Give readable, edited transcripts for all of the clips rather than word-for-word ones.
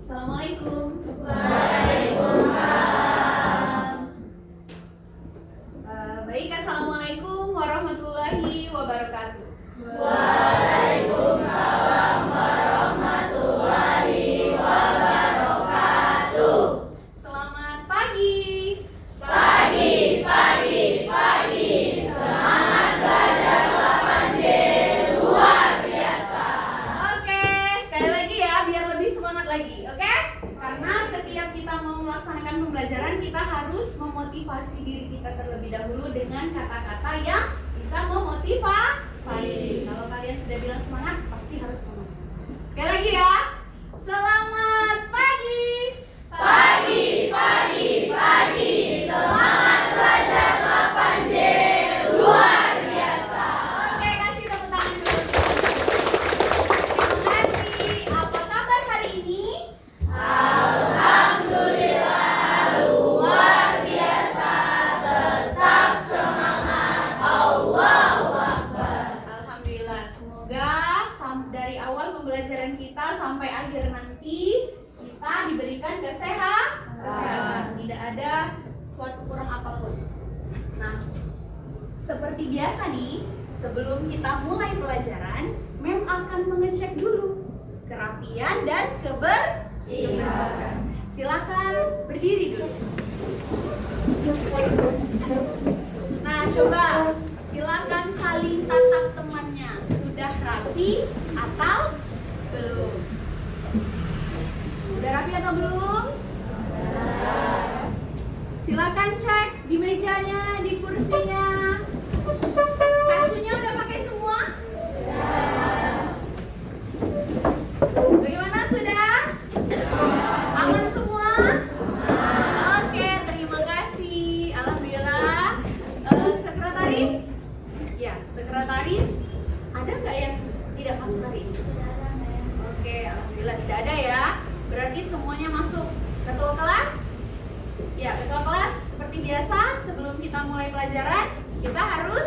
Assalamualaikum. Waalaikumsalam. Baik, assalamualaikum warahmatullahi wabarakatuh. Waalaikumsalam warahmatullahi wabarakatuh. Selamat pagi. Pagi. Semangat belajar 8J luar biasa. Oke, sekali lagi ya, biar lebih semangat lagi, oke? Karena setiap kita mau melaksanakan pembelajaran, kita harus memotivasi diri kita terlebih dahulu dengan kata-kata yang bisa memotivasi. Kalau kalian sudah bilang semangat, pasti harus semangat. Sekali lagi ya, selamat pagi. Pagi. Semangat belajar 8J luar biasa. Oke, kasih tepuk tangan dulu. Terima kasih. Apa kabar hari ini? Alhamdulillah luar biasa. Tetap semangat. Allahu Akbar. Alhamdulillah, semoga dari awal pembelajaran kita sampai akhir nanti kita diberikan kesehatan, tidak ada suatu kurang apapun. Nah, seperti biasa nih, sebelum kita mulai pelajaran, Mem akan mengecek dulu kerapian dan kebersihan. Silakan berdiri dulu. Nah, coba silakan saling tatap temannya. Sudah rapi atau belum? Sudah rapi atau belum? Silakan cek di mejanya, di kursinya. Kacunya udah pakai semua? Bagaimana, sudah? Aman semua? Oke, terima kasih. Alhamdulillah. Sekretaris? Ya, sekretaris. Ada nggak yang tidak masuk hari ini? Oke, alhamdulillah tidak ada ya. Berarti semuanya masuk. Ketua kelas? Ya, ketua kelas seperti biasa sebelum kita mulai pelajaran, kita harus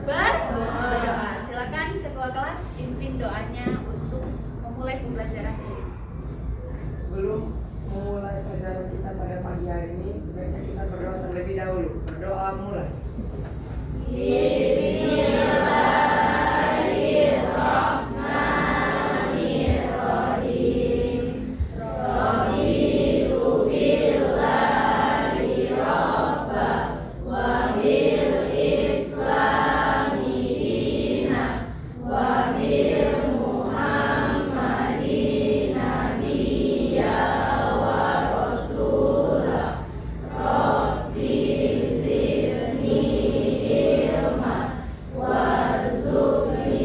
berdoa. Silakan ketua kelas pimpin doanya untuk memulai pembelajaran ini. Sebelum memulai pelajaran kita pada pagi hari ini, sebaiknya kita berdoa terlebih dahulu. Berdoa mulai. Bismillahirrahmanirrahim. Raditu billahi rabba wa bil islami dina wa bil muhammadin nabiyya wa rasulah. Rabbi zidni ilma warzuqni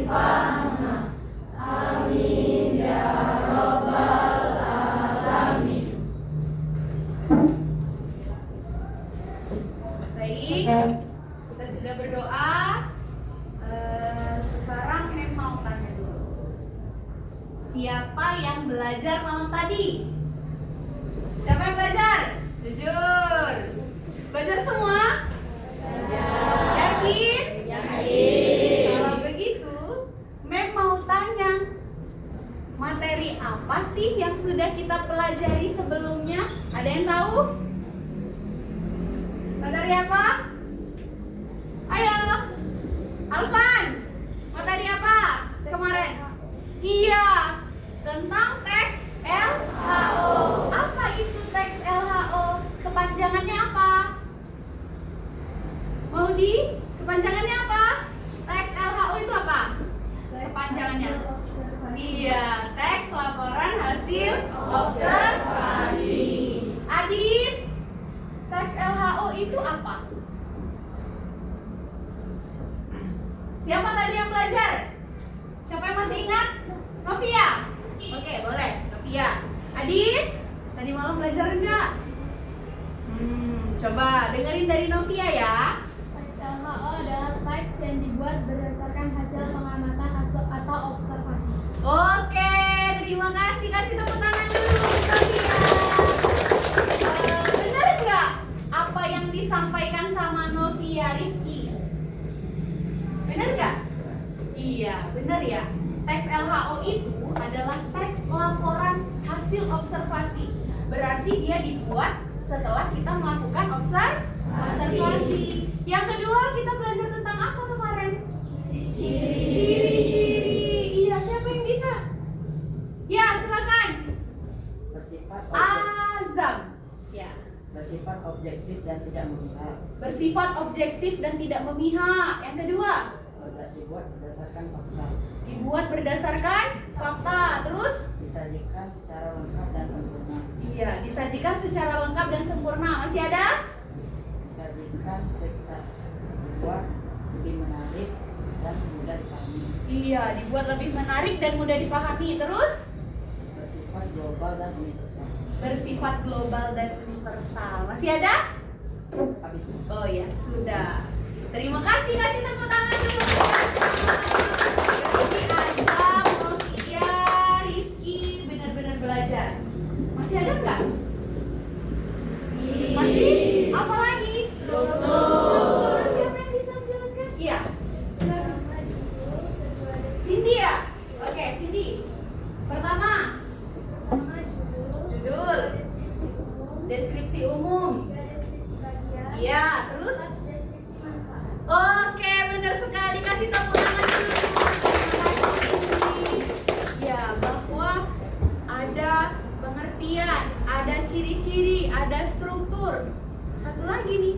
fahma. Amin ya rabbal alamin. Baik, kita sudah berdoa. Sekarang Mem mau tanya dulu. Siapa yang belajar malam tadi? Siapa yang belajar? Jujur. Belajar semua? Yakin? Kalau begitu, Mem mau tanya, materi apa sih yang sudah kita pelajari sebelumnya? Ada yang tahu? Materi apa? Ayo, Alvan, materi apa kemarin? Iya, tentang teks LHO. Apa itu teks LHO? Kepanjangannya apa? Maudi, kepanjangannya apa? Teks LHO itu apa? Kepanjangannya? Iya, teks laporan hasil observasi. Adit, teks LHO itu apa? Siapa tadi yang belajar? Siapa yang masih ingat? Novia? Oke, boleh. Novia. Adit, tadi malam belajar enggak? Coba dengerin dari Novia ya. Teks LHO adalah teks yang dibuat berdasarkan hasil pengamatan atau observasi. Oke, terima kasih. Kasih tepuk tangan dulu Novia. Benar nggak apa yang disampaikan sama Novia Rifki? Benar nggak? Iya. Iya, benar ya. Teks LHO itu adalah teks laporan hasil observasi. Berarti dia dibuat setelah kita melakukan observasi. Yang kedua, kita belajar tentang apa kemarin? Ciri-ciri. Iya, siapa yang bisa? Ya, silakan. Azam. Ya. Bersifat objektif dan tidak memihak. Bersifat objektif dan tidak memihak. Yang kedua, Dibuat berdasarkan fakta. dibuat berdasarkan fakta. Terus, Disajikan secara lengkap dan sempurna. iya, disajikan secara lengkap dan sempurna. Masih ada? Disajikan serta dibuat lebih menarik dan mudah dipahami. Iya, dibuat lebih menarik dan mudah dipahami. Terus, Bersifat global dan universal. bersifat global dan universal. Masih ada? Habis. Oh ya, sudah. Terima kasih, kasih tepuk tangan dulu. Ini Azam, Novia, Rifki benar-benar belajar. Masih ada nggak? Masih? Apa lagi? Struktur. Siapa yang bisa menjelaskan? Iya. Cindy ya? Oke, Cindy. Pertama, judul, deskripsi umum. Iya, terus? Oke, benar sekali. Kasih tepuk tangan dulu. Terima kasih. Ya, bahwa ada pengertian, ada ciri-ciri, ada struktur. Satu lagi nih.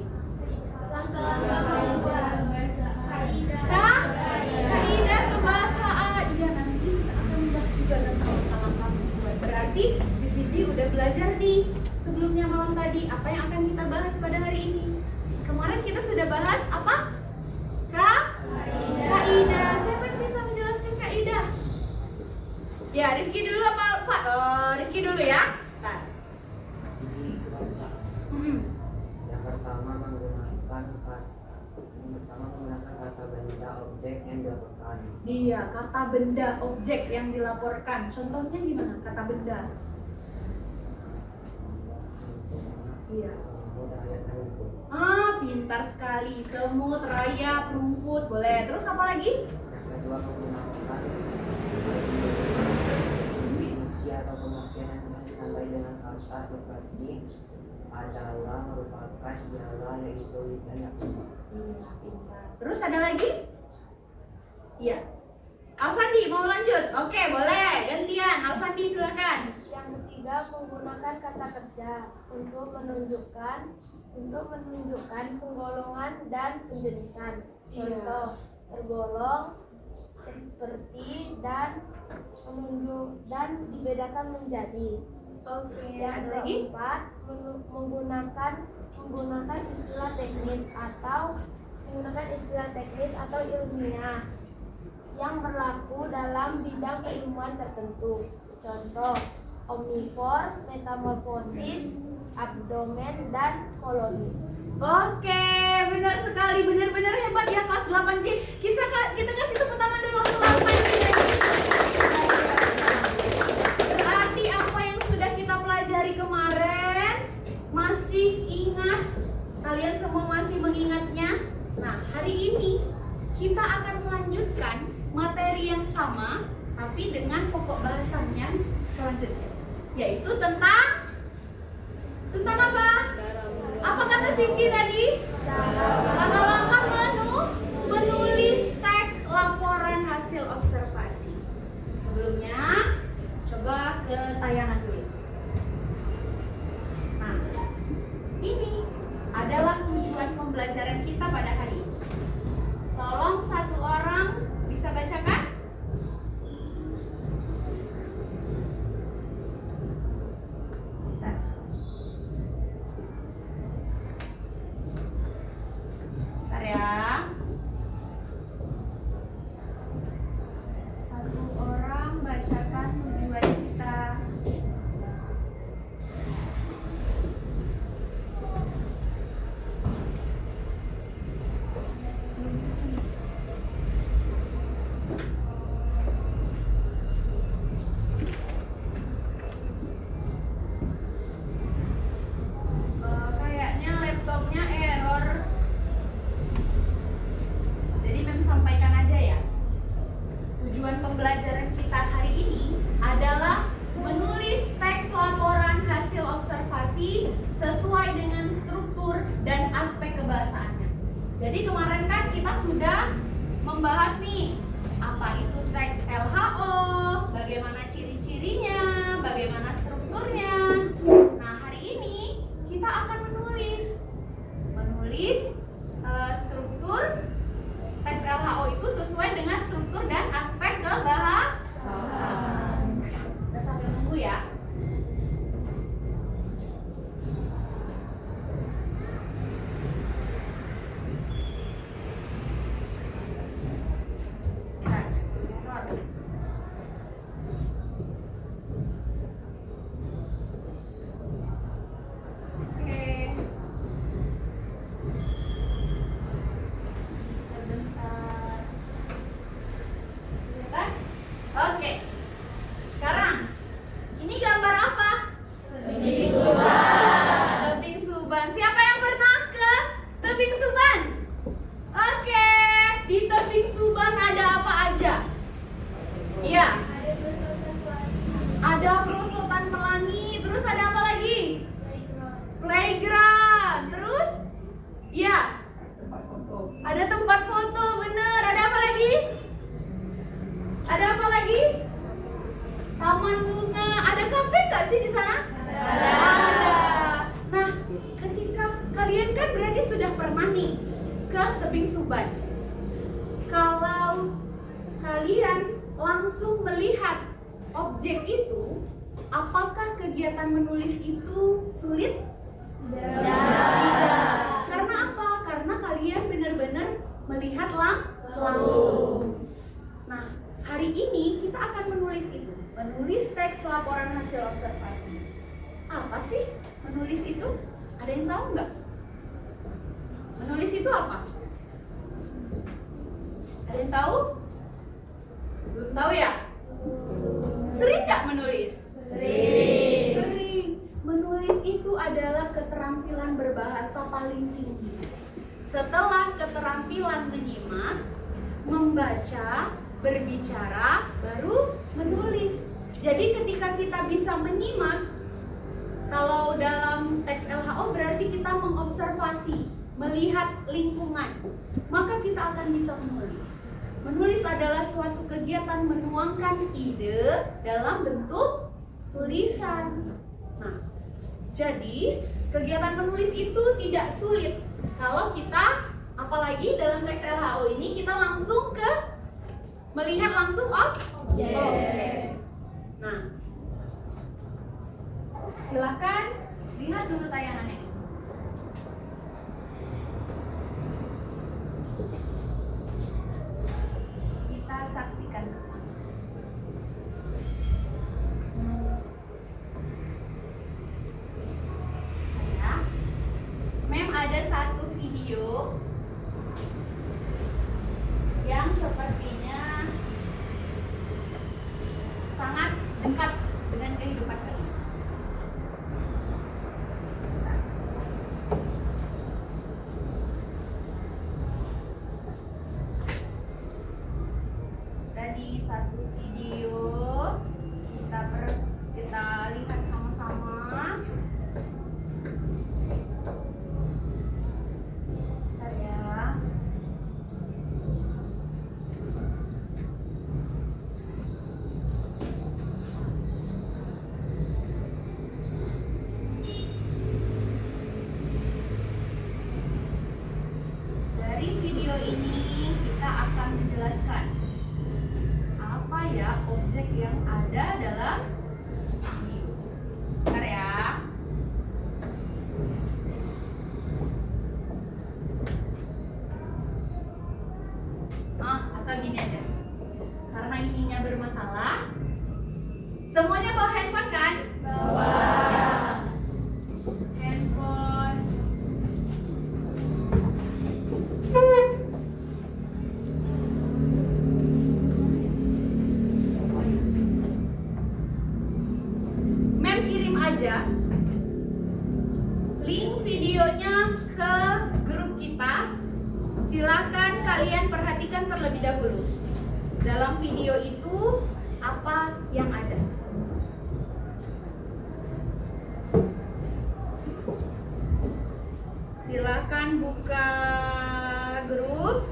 Kaidah kebahasaan. Iya, nanti kita akan membahas juga tentang langkah-langkah membuat. Berarti si Cindy udah belajar nih sebelumnya malam tadi apa yang akan kita bahas pada hari ini. Kemarin kita sudah bahas apa? Kaidah. Siapa yang bisa menjelaskan kaidah? Ya, Rifki dulu apa Pak? Rifki dulu ya. Bentar. Yang pertama menggunakan kata benda objek yang dilaporkan. Iya, kata benda objek yang dilaporkan. Contohnya gimana? Kata benda. Iya. Semut, rayap, rumput. Pintar sekali. Semut, rayap, rumput. Boleh. Terus apa lagi? Yang kedua menggunakan fungsi atau pengertian yang ditandai dengan kata seperti adalah, merupakan, ialah, yaitu, dan yakni. Iya, pintar. Terus ada lagi? Iya. Alfandi mau lanjut? Oke, boleh. Gantian. Alfandi silakan. Yang ketiga, menggunakan kata kerja untuk menunjukkan penggolongan dan penjenisan. Contoh, tergolong, seperti, dan menunjuk dan dibedakan menjadi. Oke. Yang Ada lagi? keempat, menggunakan istilah teknis atau ilmiah yang berlaku dalam bidang keilmuan tertentu. Contoh, omnivor, metamorfosis, abdomen, dan koloni. Oke, benar sekali, benar-benar hebat ya kelas 8C. Kita kasih tepuk tangan dulu untuk 8C. Berarti apa yang sudah kita pelajari kemarin masih ingat? Kalian semua masih mengingatnya? Nah, hari ini kita akan melanjutkan materi yang sama tapi dengan pokok bahasan yang selanjutnya, yaitu tentang apa? Apa kata Cindy tadi? Langkah-langkah menulis teks laporan hasil observasi. Sebelumnya, coba ke tayangan dulu. Nah, ini adalah tujuan pembelajaran kita pada hari ini. Tolong satu orang bisa bacakan? Bentar. tujuan pembelajaran kita hari ini adalah menulis teks laporan hasil observasi sesuai dengan struktur dan aspek kebahasaannya. Jadi kemarin kan kita sudah membahas nih, apa itu teks LHO, bagaimana ciri-cirinya, bagaimana strukturnya. Nah, hari ini kita akan menulis struktur teks LHO itu sesuai dengan struktur dan aspek kebahasaan. Kita sambil nunggu ya. Oke, sekarang ini gambar apa? Tebing Suban. Tebing Suban. Siapa yang pernah ke Tebing Suban? Oke, di Tebing Suban ada apa aja? Iya, ada perosotan pelangi. Terus ada apa lagi? Playground. Terus? Iya, Tempat foto. ada tempat foto. Bener. Ada apa lagi? Ada apa lagi? Taman bunga. Ada kafe nggak sih di sana? Ada. Nah, ketika kalian kan berarti sudah pernah nih ke Tebing Suban. Kalau kalian langsung melihat objek itu, apakah kegiatan menulis itu sulit? Tidak. Karena apa? Karena kalian benar-benar melihat langsung. Nah, hari ini kita akan menulis itu. Menulis teks laporan hasil observasi. Apa sih menulis itu? Ada yang tahu nggak? Menulis itu apa? Ada yang tahu? Belum tahu ya? Sering nggak menulis? Sering. Menulis itu adalah keterampilan berbahasa paling tinggi. Setelah keterampilan menyimak, membaca, berbicara, baru menulis. Jadi ketika kita bisa menyimak, kalau dalam teks LHO berarti kita mengobservasi, melihat lingkungan, maka kita akan bisa menulis. Menulis adalah suatu kegiatan menuangkan ide dalam bentuk tulisan. Nah, jadi kegiatan menulis itu tidak sulit kalau kita, apalagi dalam teks LHO ini kita langsung melihat langsung objek. Nah, silakan lihat dulu tayangannya. Kita saksikan bersama. Ya, Mem ada satu video yang sepertinya sangat dekat dengan kehidupan kalian. Tadi satu video kita lihat sama-sama. Bentar ya. Dari video ini kita akan menjelaskan apa ya objek yang ada dalam video. Bentar ya. Atau gini aja. Karena ininya bermasalah. Semuanya bawa handphone kan? Bawa. Handphone. Mem kirim aja link videonya ke grup kita. Silahkan kalian perhatikan terlebih dahulu. Dalam video video itu apa yang ada? Silakan buka grup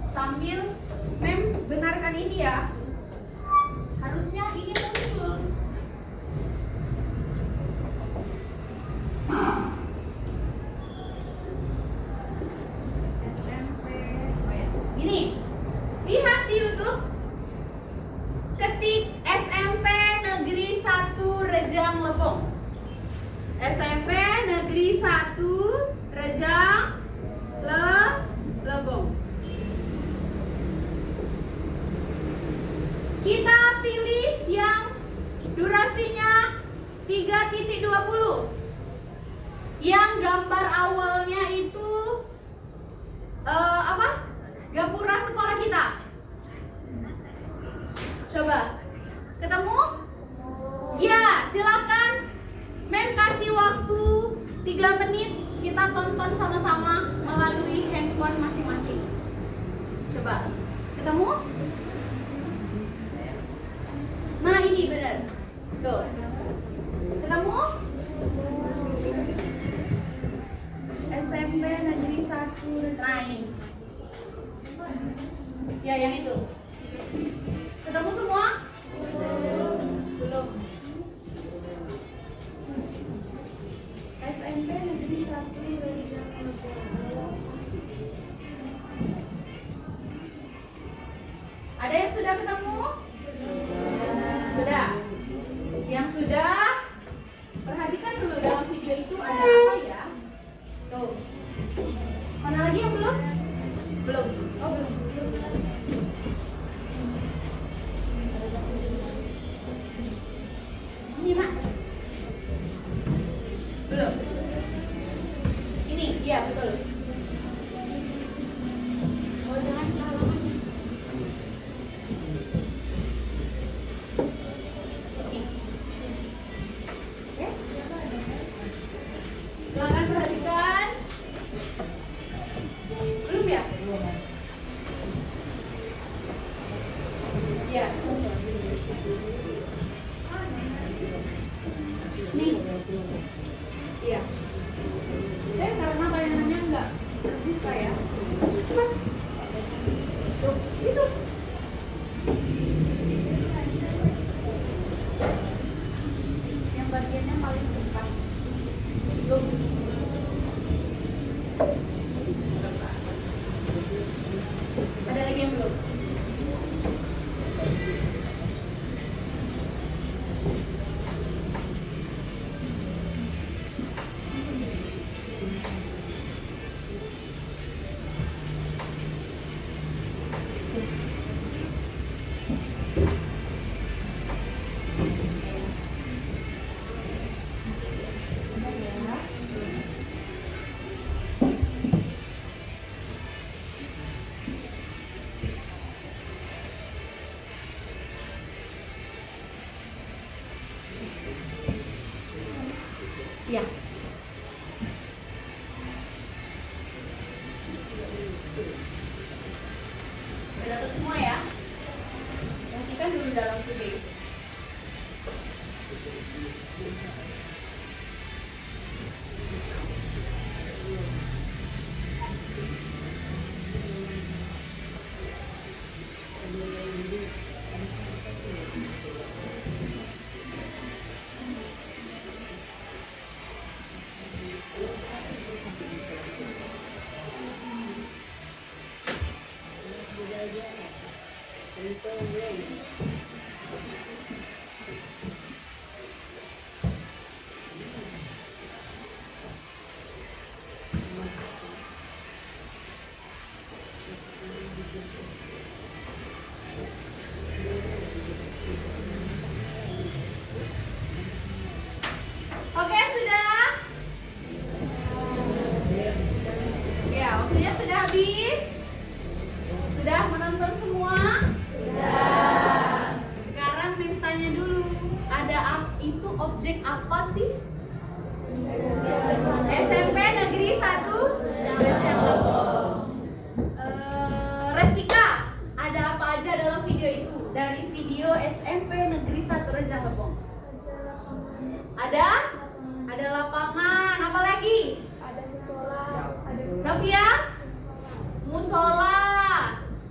sambil Mem benarkan ini ya. Harusnya ini muncul. SMP. Oh ya. Ini. Lihat di YouTube. Ketik SMP Negeri 1 Rejang Lebong. SMP Negeri 1 Rejang Lebong. Kita pilih yang durasinya 3.20. Yang gambar awalnya itu apa? Gapura sekolah kita. Coba. Ketemu? Ya, silakan. Mem kasih waktu 3 menit. Kita tonton sama-sama melalui handphone masing-masing. Coba. Ketemu? Nah, ini benar. Tuh. Ketemu? SMP Negeri 1. Nah, ini. Ya, yang itu. Ketemu semua? Belum. SMP Negeri 1 Rejang Lebong. Ada yang sudah ketemu? Sudah. Yang sudah, perhatikan dulu dalam video itu ada apa ya? Tuh. Mana lagi yang belum? Belum. Oh, belum. Ini, Mak. Belum. Ini, iya betul. Oh, jangan ke halamannya. Oke. Silakan perhatikan. Belum ya? Ya. Nih. Iya. Karena tayangannya enggak terbuka ya. Cepat. Tuh, itu. Yang bagiannya paling depan. Tuh. Ada lagi yang belum? Ya. Udah dapat semua ya? Perhatikan dulu dalam video. Oke, sudah? Ya, waktunya sudah habis. Sudah menonton semua? Sudah. Sekarang Mim tanya dulu, dari video SMP Negeri 1 Rejang Lebong? Ada? Ada lapangan. Apa lagi? Ada musola, ada Novia? Musola.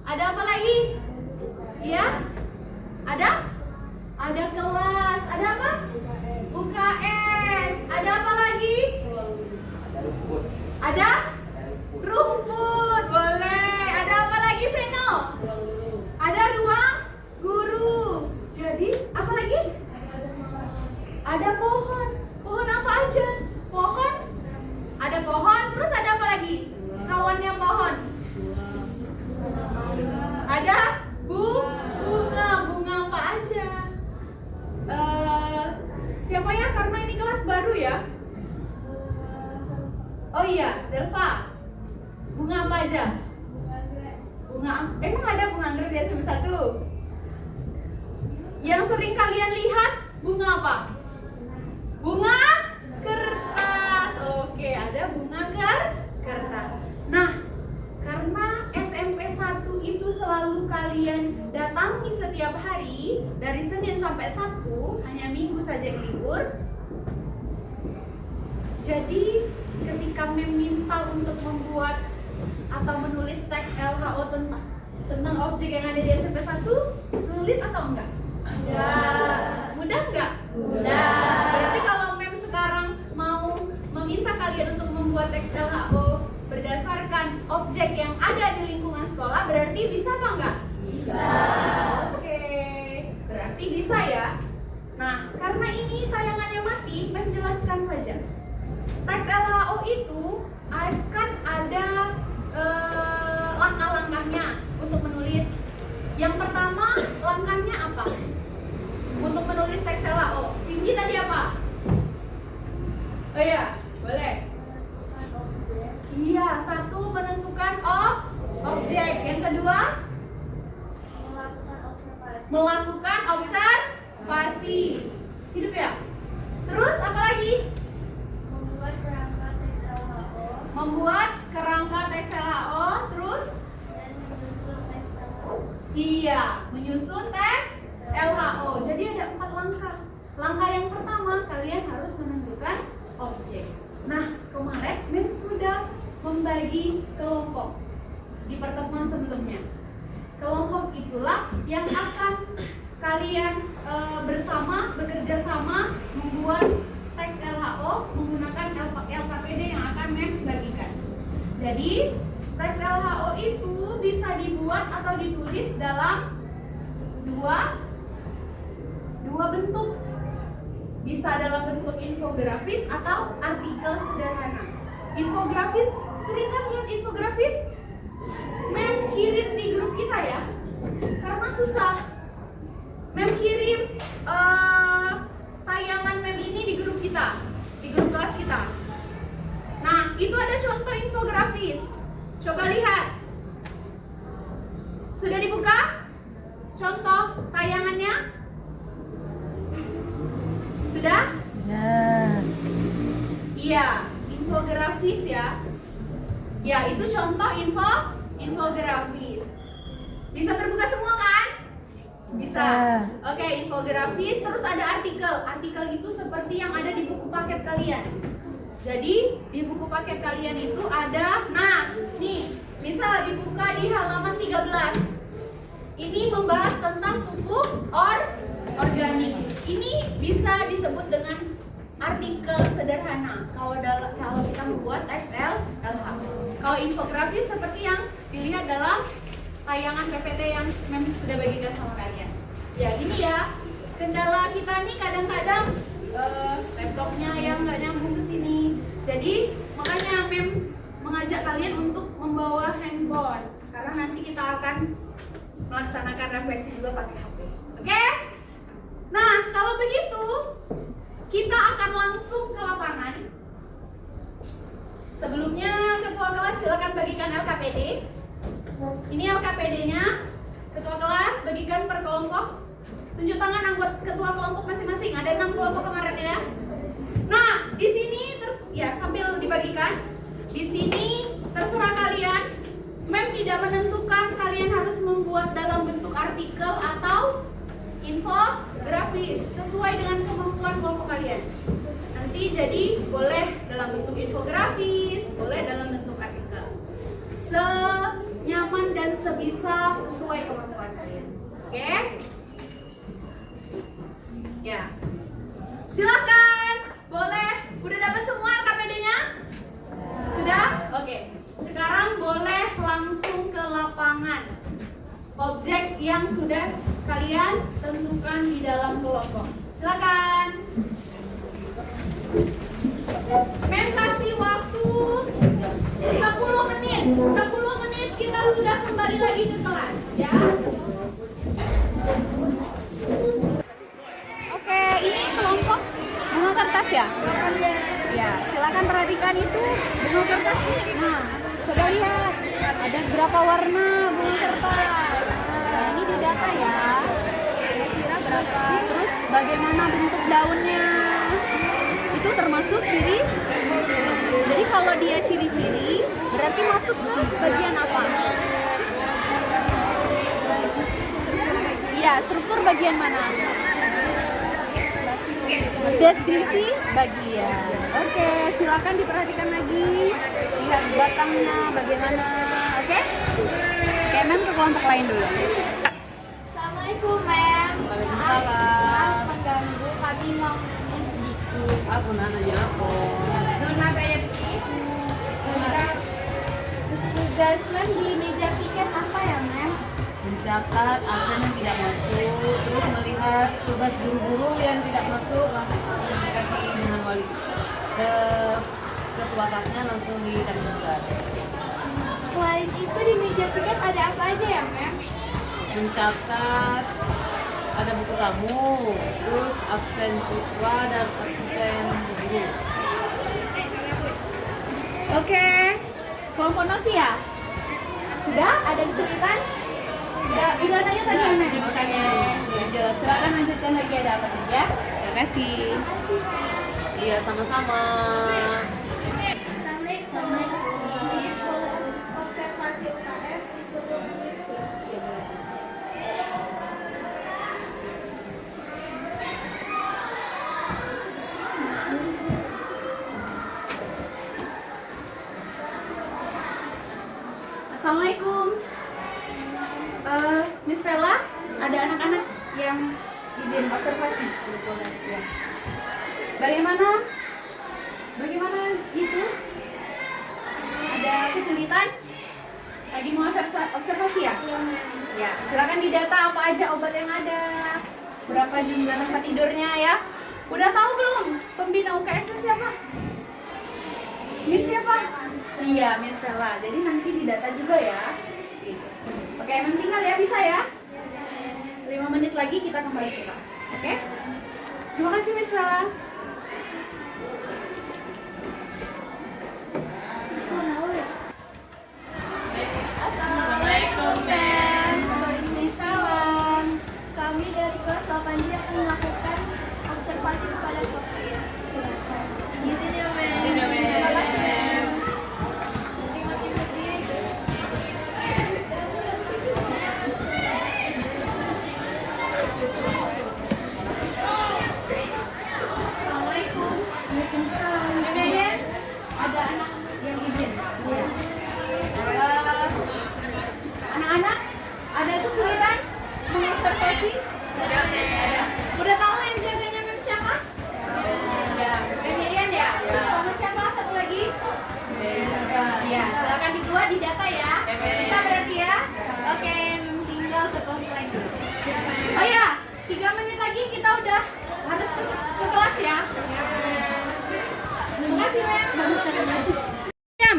Ada apa lagi? Iya? Ada? Ada kelas. Ada apa? UKS. Ada apa lagi? Ada rumput. Ada? Ada rumput. Rumput. Boleh. Ada apa lagi, Seno? Ada ruang guru. Jadi, apa lagi? Ada pohon. Pohon apa aja? Pohon? Ada pohon, terus ada apa lagi? Kawannya pohon. Ada bunga. Bunga apa aja? Siapa ya? Karena ini kelas baru ya. Oh iya, Zelva. Bunga apa aja? Emang ada bunga anggrek di SMP 1? Yang sering kalian lihat bunga apa? Bunga kertas. Oke, ada bunga kertas. Nah, karena SMP 1 itu selalu kalian datangi setiap hari dari Senin sampai Sabtu, hanya Minggu saja yang libur. Jadi, ketika meminta untuk membuat atau menulis teks LHO tentang objek yang ada di SMP 1, sulit atau enggak? Mudah enggak? Mudah. Berarti kalau Mem sekarang mau meminta kalian untuk membuat teks LHO berdasarkan objek yang ada di lingkungan sekolah, berarti bisa apa enggak? Bisa. Oke, berarti bisa ya. Nah, karena ini tayangannya mati, Mem jelaskan saja. Teks LHO itu akan ada langkah-langkahnya untuk menulis. Yang pertama, langkahnya apa? Untuk menulis teks LHO. Cindy tadi apa? Oh iya, boleh. Iya, satu menentukan objek. Yang kedua, melakukan observasi. Hidup ya? Terus apa lagi? membuat kerangka teks LHO Membuat kerangka teks LHO. Terus? dan menyusun teks LHO. Iya, menyusun teks LHO. Jadi ada 4 langkah. Langkah yang pertama, kalian harus menentukan objek. Nah, kemarin Mem sudah membagi kelompok di pertemuan sebelumnya. Kelompok itulah yang akan kalian bekerja sama membuat teks LHO menggunakan LKPD yang akan Mem bagikan. Jadi, teks LHO itu bisa dibuat atau ditulis dalam dua bentuk. Bisa dalam bentuk infografis atau artikel sederhana. Infografis, sering kan lihat infografis? Mem kirim di grup kita ya, karena susah. Mem kirim tayangan Mem ini di grup kita, di grup kelas kita. Nah, itu ada contoh infografis. Coba lihat. Sudah dibuka? Contoh tayangannya? Sudah? Iya, infografis ya. Ya, itu contoh infografis. Bisa terbuka semua kan? Bisa. Oke, infografis, terus ada artikel. Artikel itu seperti yang ada di buku paket kalian. Jadi, di buku paket kalian itu ada, nah, nih, misal dibuka di halaman 13. Ini membahas tentang pupuk organik. Ini bisa disebut dengan artikel sederhana kalau kita membuat teks LHO. Kalau infografis seperti yang dilihat dalam tayangan PPT yang Mem sudah bagikan sama kalian. Ya, gini ya. Kendala kita nih kadang-kadang laptopnya yang nggak nyambung ke sini. Jadi makanya Mem mengajak kalian untuk membawa handphone karena nanti kita akan melaksanakan refleksi juga pakai HP. Oke? Nah, kalau begitu kita akan langsung ke lapangan. Sebelumnya ketua kelas silakan bagikan LKPD. Ini LKPD-nya. Ketua kelas bagikan per kelompok. Tunjuk tangan anggota ketua kelompok masing-masing. Ada 6 kelompok kemarin ya. Nah, di sini sambil dibagikan. Di sini terserah kalian. Mem tidak menentukan kalian harus membuat dalam bentuk artikel atau tapi sesuai dengan kemampuan kelompok kalian. Nanti jadi boleh dalam bentuk infografis, boleh dalam bentuk artikel. Senyaman dan sebisa sesuai kemampuan kalian. Oke? Ya. Silakan. Boleh. Udah dapat semua LKPD-nya? Sudah? Oke. Sekarang boleh langsung ke lapangan. Objek yang sudah kalian tentukan di dalam kelompok. Silakan. Mem kasih waktu 10 menit. 10 menit kita sudah kembali lagi ke kelas, ya. Oke, ini kelompok bunga kertas ya? Ya, silakan perhatikan itu bunga kertas nih. Nah, coba lihat ada berapa warna bunga kertas. Nah, ini didata ya. Kira-kira berapa? Terus bagaimana bentuk daunnya? Itu termasuk ciri. Jadi kalau dia ciri-ciri, berarti masuk ke bagian apa? Iya, struktur bagian mana? Deskripsi bagian. Oke, silakan diperhatikan lagi. Lihat batangnya bagaimana. Oke? Oke, Mem ke kelompok lain dulu. Assalamualaikum, Mem. Waalaikumsalam. Maaf mengganggu, kami mau ngomong sedikit. Aku nanya apa? Zona bayar tugas Mem di meja piket apa ya, Mem? Mencatat absen yang tidak masuk, terus melihat tugas guru-guru yang tidak masuk, dikasih dengan wali ke ketua kelasnya langsung dikasih tugas. Selain itu di meja piket ada apa aja ya, Mem? Mencatat ada buku tamu, terus absen siswa dan absen guru. Oke. Kelompok Novia. Sudah ada kesulitan? Udah nanya tadi ya, Mem? Dibukanya jelas. Silakan lanjutkan lagi, ada apa lagi ya? Terima kasih. Iya, sama-sama. Assalamualaikum. Di sekolah observasi UKS disuruh menulis ya. Assalamualaikum. Miss Vela, ada anak-anak yang izin observasi. Ya. Bagaimana? Bagaimana itu? Ada kesulitan? Tadi mau observasi ya? Ya, silakan didata apa aja obat yang ada. Berapa jumlah tempat tidurnya ya? Udah tahu belum? Pembina UKS siapa? Miss siapa? Iya, Miss Vela. Jadi nanti didata juga ya. Oke, Mem tinggal ya, bisa ya? 5 menit lagi kita kembali ke kelas. Oke? Terima kasih, Miss Vela. Assalamualaikum, Mem. Waalaikumsalam. Kami dari kelas 8 akan melakukan observasi kepada Sophia. Silakan. Izin ya, Mem. Terima kasih, Mem. Assalamualaikum. Waalaikumsalam. Ya, ada anak yang izin. Ya. Anak-anak, ada kesulitan mengobservasi? Ada. Udah tahu yang jaganya Mem siapa? Ya, Mem Yayan ya? Sama siapa? Satu lagi? Ya, silakan dibuat di data ya. Bisa berarti ya? Oke, Mem tinggal ke kelompok lain dulu. Oh ya, 3 menit lagi kita udah harus ke kelas ya. Terima kasih, Mem. Jam.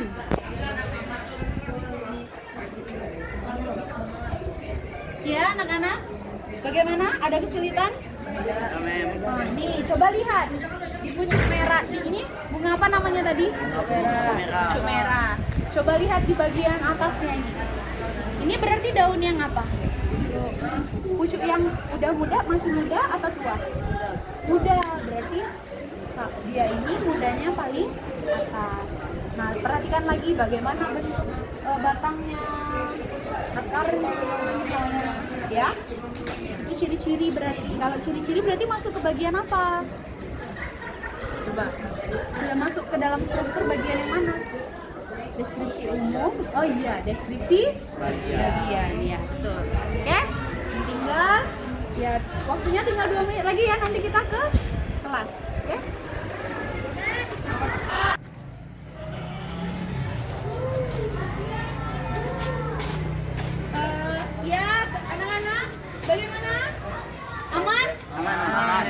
Ya, anak-anak, bagaimana? Ada kesulitan? Nah, nih, coba lihat di pucuk merah. Ini bunga apa namanya tadi? Pucuk merah. Coba lihat di bagian atasnya ini. Ini berarti daun yang apa? Pucuk yang udah muda, masih muda atau tua? Muda, berarti dia ini mudanya paling atas. Nah, perhatikan lagi bagaimana bentuk batangnya, akarnya, ya. Itu ciri-ciri ciri-ciri berarti. Kalau ciri-ciri berarti masuk ke bagian apa? Coba. Sudah masuk ke dalam struktur bagian yang mana? Deskripsi umum. Oh iya, deskripsi bagian. Ya, betul. Oke. Tinggal ya waktunya tinggal 2 menit lagi ya, nanti kita ke kelas. Oke. Ya, anak-anak, bagaimana? Aman? Aman.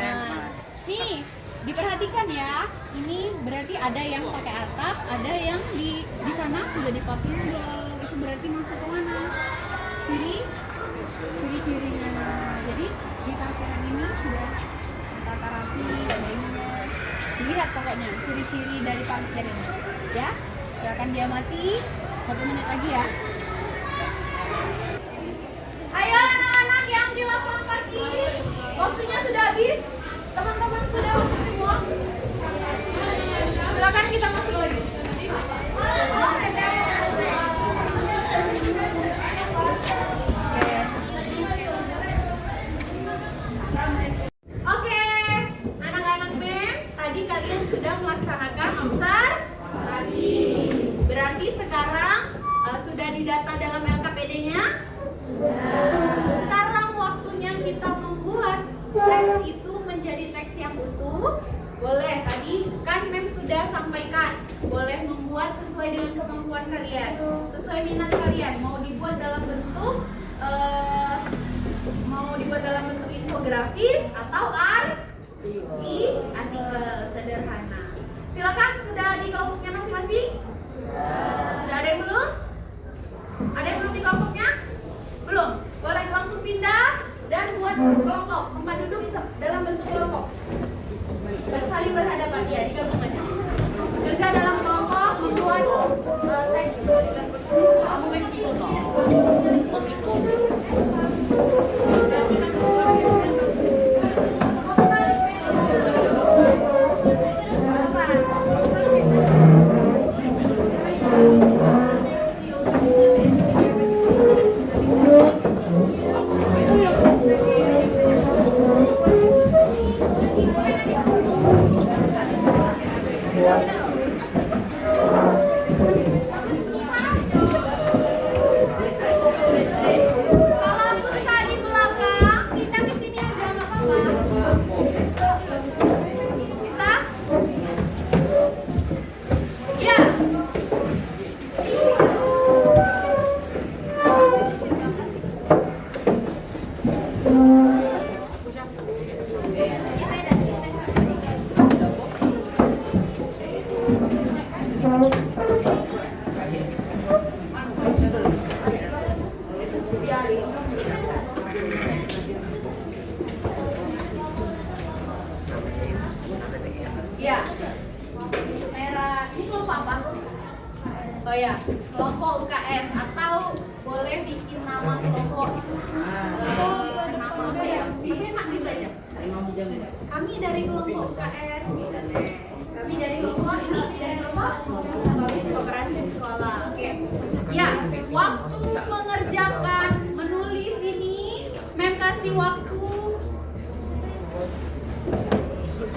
Nih, diperhatikan ya. Ini berarti ada yang pakai atap, ada yang di sana sudah dipakai belum. Itu berarti masuk ke mana? Ciri-cirinya. Jadi di parkiran ini sudah tata rapi, ada ini. Dilihat pokoknya ciri-ciri dari parkir ini. Ya, silakan diamati. 1 menit lagi ya. Ayo anak-anak yang di lapangan parkir, waktunya sudah habis. Teman-teman sudah masuk semua. Silakan kita masuk lagi. Oke, anak-anak BEM, tadi kalian sudah melaksanakan observasi. Berarti sekarang sudah didata dalam LKPD-nya. Sekarang waktunya kita membuat teks itu menjadi teks yang utuh. Boleh, tadi kan Mem sudah sampaikan, boleh membuat sesuai dengan kemampuan kalian, sesuai minat kalian. Mau dibuat dalam bentuk infografis atau artikel sederhana. Silakan, sudah di kelompoknya masing-masing? Sudah ada yang belum? Ada yang belum di kelompoknya? Belum? Boleh langsung pindah dan buat kelompok, tempat duduk dalam bentuk kelompok. Saling berhadapan, ya, digabung aja. Kerja dalam kelompok, membuat teks. Kamu Meksiko toh? Meksiko. Ya, merah ini kelompok apa? Oh ya, kelompok UKS atau boleh bikin nama kelompok. Nama variasi. Tapi enak dibaca. Kami dari kelompok UKS. Kami dari kelompok ini dari kelompok koperasi sekolah. Oke. Ya, waktu mengerjakan menulis ini, Mem kasih waktu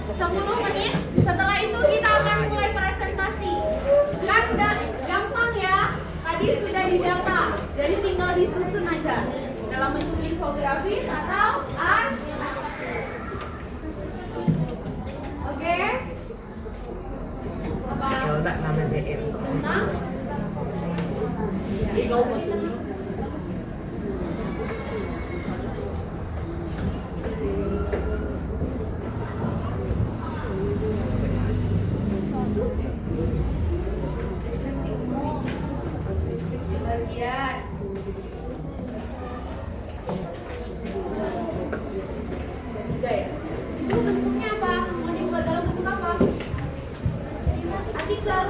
10 menit. Setelah itu kita akan mulai presentasi. Kan udah gampang ya. Tadi sudah didata. Jadi tinggal disusun aja dalam bentuk infografis atau Oke. Kalau tak nama BM. Itu bentuknya apa? Mau dibuat dalam bentuk apa? Artikel.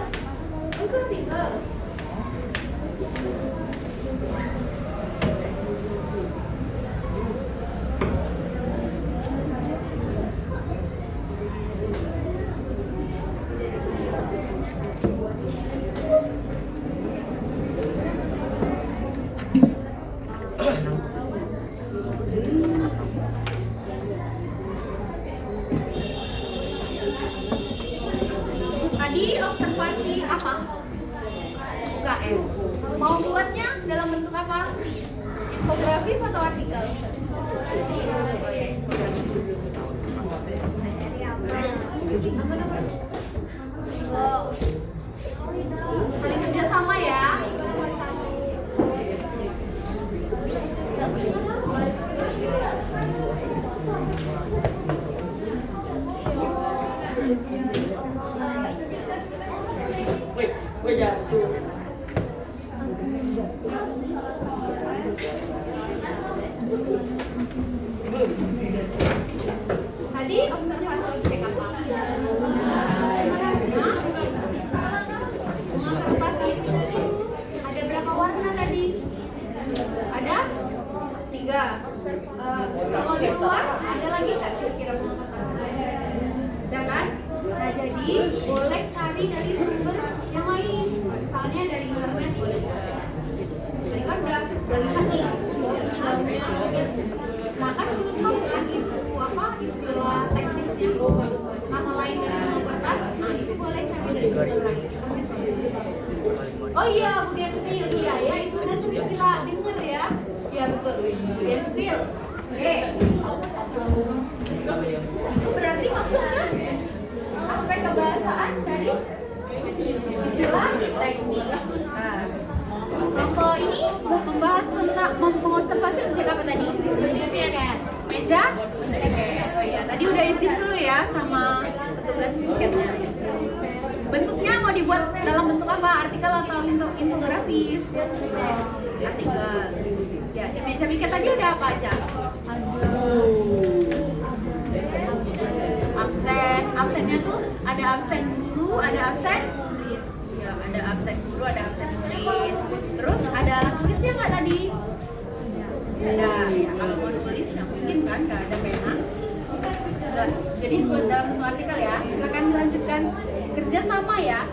Itu artikel. infografis atau artikel? Saling kerja sama ya. Tadi observasi objek apa? Observasi. Ada berapa warna tadi? Ada 3. Kalau di luar ada lagi nggak kira-kira ada kan? Nah jadi boleh cari dari sumber yang lain. Misalnya dari internet boleh. Tadi kan udah lihat nih. Nah kan belum tahu kan itu apa istilah teknisnya nama lain dari bentuk kertas. Nah itu boleh cari dari sumber lain. Oh iya, bougainville, iya ya itu udah sering kita dengar ya. Ya betul, bougainville. Oke. Itu berarti maksudnya aspek kebahasaan dari istilah teknik. Nah, kelompok ini membahas tentang mengobservasi objek apa tadi? Meja? Oh iya, tadi udah izin dulu ya sama petugas tiketnya. Bentuknya mau dibuat dalam bentuk apa? Artikel atau infografis? Artikel. Ya, di meja piket tadi udah apa aja? Absen. Absennya tuh ada absen guru, ada absen. Ya, ada absen guru, ada absen murid. Terus ada alat tulisnya nggak tadi? Ada. Ya, kalau mau nulis nggak mungkin kan, nggak ada pena. Jadi buat dalam bentuk artikel ya. Silakan dilanjutkan. Kerja sama ya.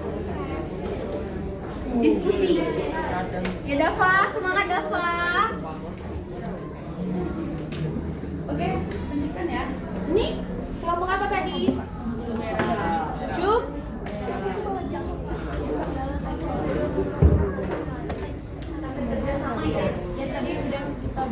Diskusi. Ya Dava, semangat Dava. Oke, lanjutkan ya. Ini kelompok apa tadi? Cuk. Kerja sama ya. Ya tadi udah kita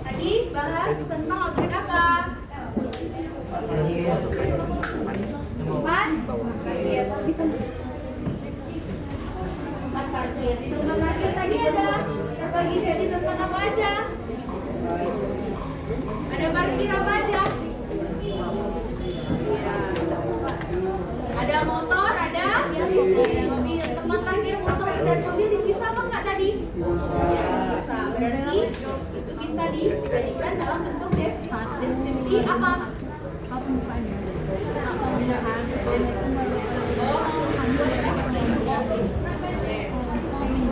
Tadi bahas tentang objek apa? Empat. Lihat. Empat parkir. Di tempat parkir tadi ada terbagi jadi tempat apa aja? Ada parkir apa aja? Ada motor, ada mobil. Tempat parkir motor dan mobil bisa apa nggak tadi? Ya, bisa. Berarti itu bisa dijadikan dalam bentuk deskripsi apa?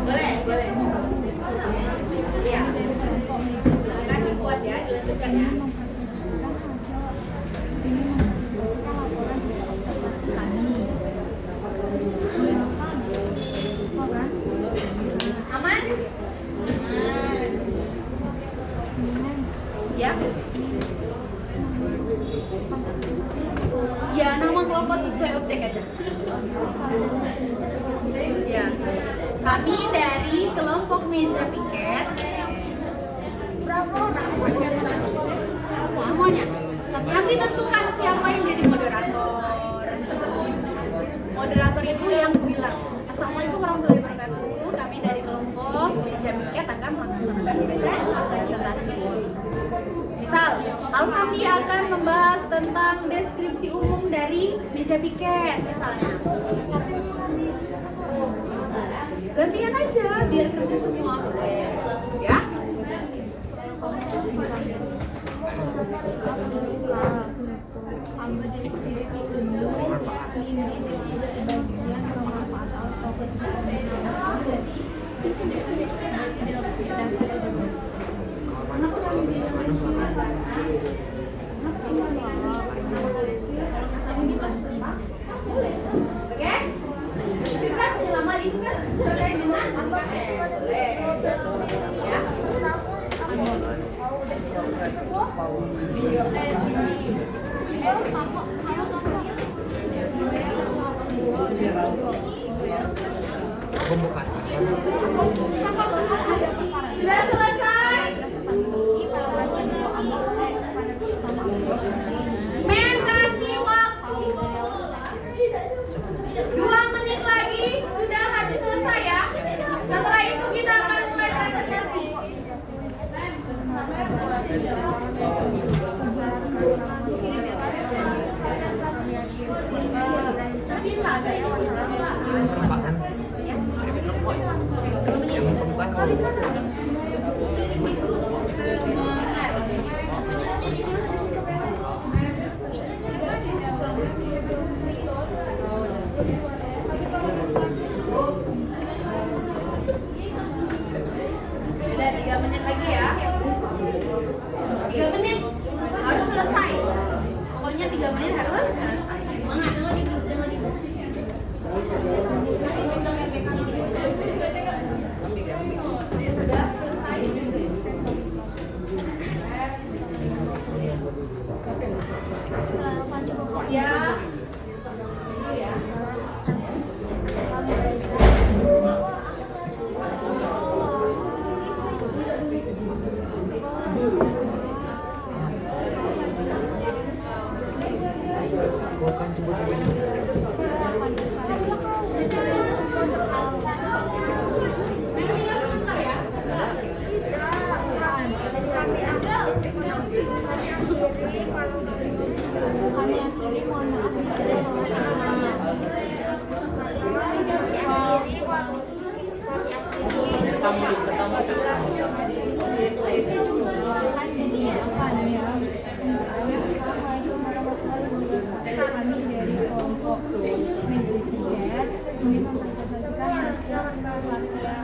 Boleh, boleh. Iya. Silakan dibuat ya, dilanjutkan ya. Aman? Ya. Ya, nama kelompok sesuai objek aja. Ya. Kami dari kelompok meja piket. Berapa orang? Semuanya. Nanti tentukan siapa yang jadi moderator. Moderator itu yang bilang, Assalamualaikum warahmatullahi wabarakatuh. Kami dari kelompok meja piket akan melaksanakan presentasi. Misal, Alfami akan membahas tentang deskripsi umum dari meja piket misalnya. Gantian aja biar kerja semua. Ya. Ambil deskripsi umum, ini deskripsi bagian bermanfaat atau bermanfaat. Itu sudah tidak dapat. Kenapa kami bisa Udah 3 menit lagi ya. 3 menit harus selesai. Pokoknya 3 menit harus selesai. Semangat. Ya. Bukan coba Kami akhiri, mohon maaf bila ada salah kata. Kan ini ya, kan ya. Assalamualaikum warahmatullahi wabarakatuh. Kami dari kelompok Medresiat ingin mempresentasikan hasil kelasnya.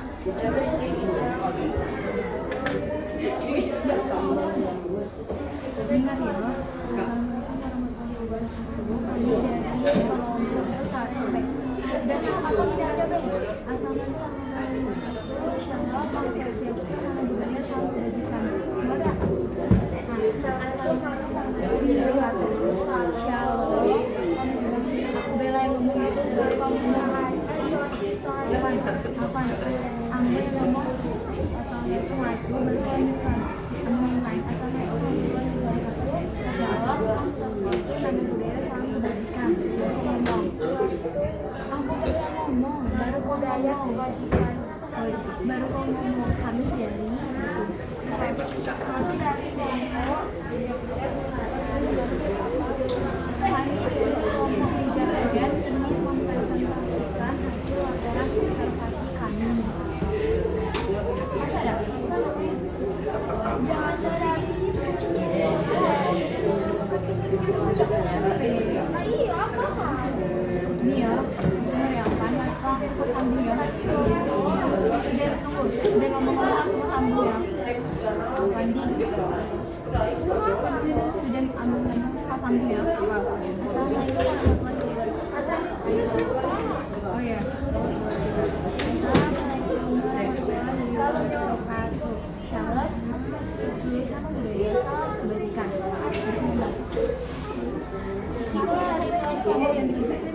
Dengar ya. Assalamualaikum warahmatullahi wabarakatuh. Kami dari kelompok 1B. Data apa semuanya B? Assalamualaikum warahmatullahi wabarakatuh. Insyaallah asosiasi nama budaya salam kebajikan. Boleh? Assalamualaikum warahmatullahi wabarakatuh. Shalom. Kami pasti aku bela yang ngomong itu baru kamu ngomong. Apa? Ambil ngomong. Assalamualaikum warahmatullahi wabarakatuh. Assalamualaikum warahmatullahi wabarakatuh. Jawab, Om Swastiastu, nama budaya salam kebajikan. Ngomong. Aku belum ngomong, baru kau ngomong. Baru kau ngomong. Kami dari kelompok Rijalagan ingin mempresentasikan hasil laporan observasi kami. Masa ada? Jangan cari di situ. Iya, apa? Ini ya, dengar ya, panas langsung ke sambung ya. Sudah tunggu, sudah ngomong-ngomong langsung ke sambung ya. Wandi, sudah ambil kau sambung ya. Assalamualaikum warahmatullahi wabarakatuh. Oh ya. Assalamualaikum warahmatullahi wabarakatuh. Shalom, Om Swastiastu, nama budaya salam kebajikan. Sekian kamu yang dites.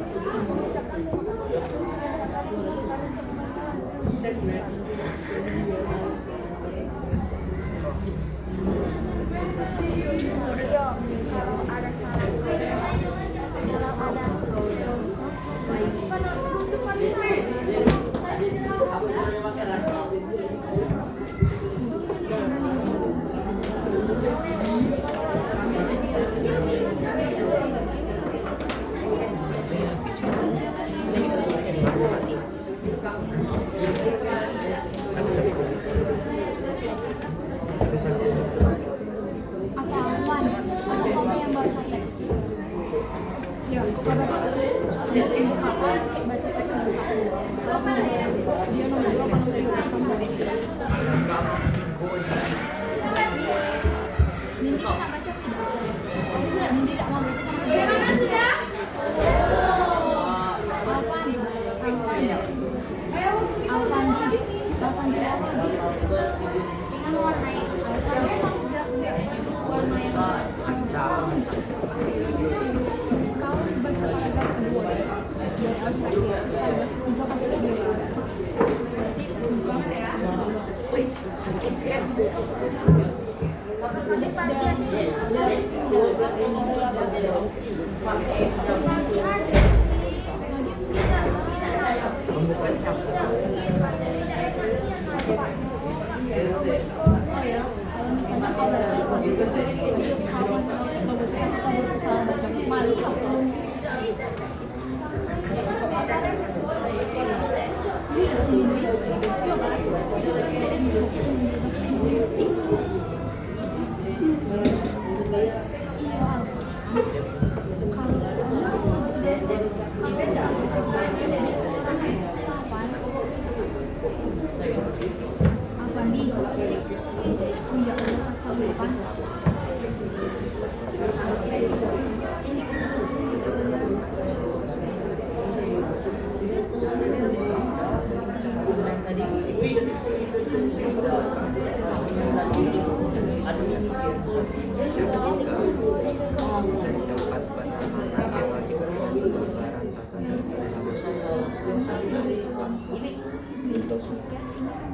Ya, ini kan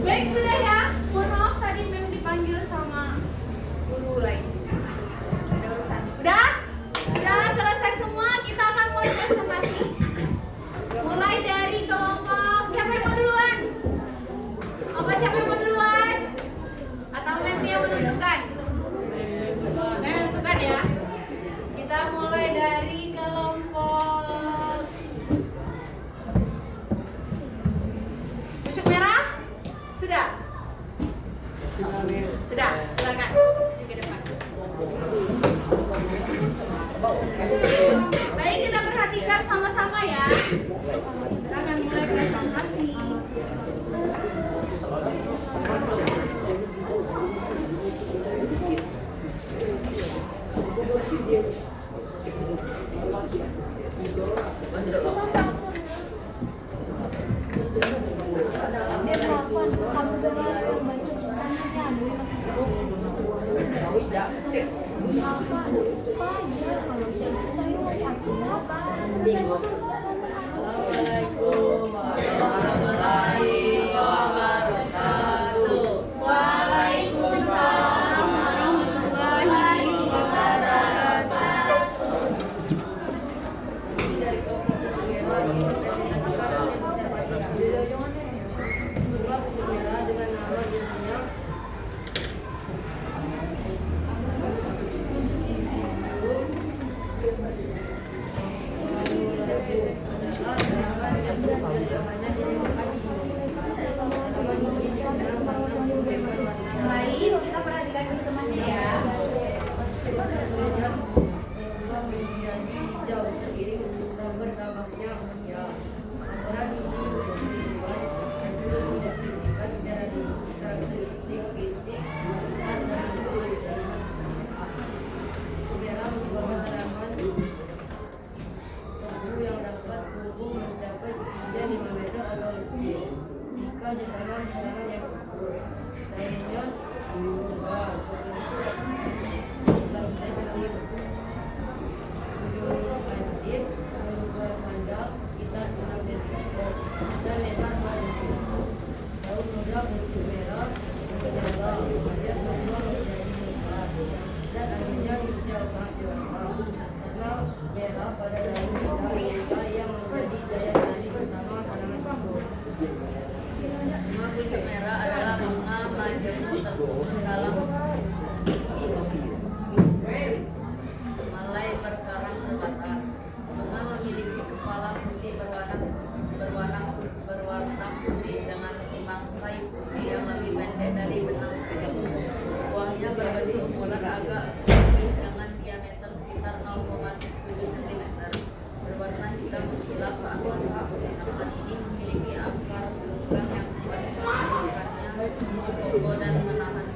Baik, sudah ya. Mohon maaf tadi Mem dipanggil sama guru lain. Ada urusan. Udah? Sudah selesai semua, kita akan mulai presentasi. Mulai dari kelompok siapa yang mau duluan? Apa siapa yang mau duluan? Atau Mem yang menentukan? Mem menentukan ya. Kita mulai dari kelompok Pucuk merah. Sudah? Sudah, silakan ke depan. Baik, kita perhatikan sama-sama ya. Kita akan mulai presentasi. dia telepon kamu berapa yang baca susahnya apa ya kalau saya percaya aku apa Assalamualaikum warahmatullahi wabarakatuh. Waalaikumsalam warahmatullahi wabarakatuh. Dari kelompok Pucuk Merah dipresentasikan oleh observasi kami. Kedua, Pucuk Merah dengan nama ilmiah Baik, kita perhatikan dulu temannya ya. menjadi hijau seiring bertambahnya usia. Seorang ini bertujuan untuk mendeskripsikan secara karakteristik fisik masukan dan bentuk jaringan asli. Merah merupakan tanaman tebu yang dapat tumbuh mencapai tinggi 5 meter atau lebih jika ditanam secara yang subur. Daunnya lebar, berbentuk lancip, ujung lancip, berukuran panjang sekitar 6 cm dan lebar 2 cm. Daun muda Pucuk Merah menyala, kemudian berubah menjadi lebat dan akhirnya hijau sangat dewasa. Warna merah pada daun muda inilah yang menjadi daya tarik utama tanaman tersebut. Bunga pucuk merah adalah bunga majemuk terkubur dalam Malai perkarang terbatas. Bunga memiliki kepala putih berwarna putih dengan tangkai putih yang lebih pendek dari benang. Buahnya berbentuk bulat agak tipis dengan diameter sekitar 0,7 cm. Berwarna hitam mengkilap saat masak. Tanaman ini memiliki akar lengkang yang kuat menjadikannya kokoh dan menahan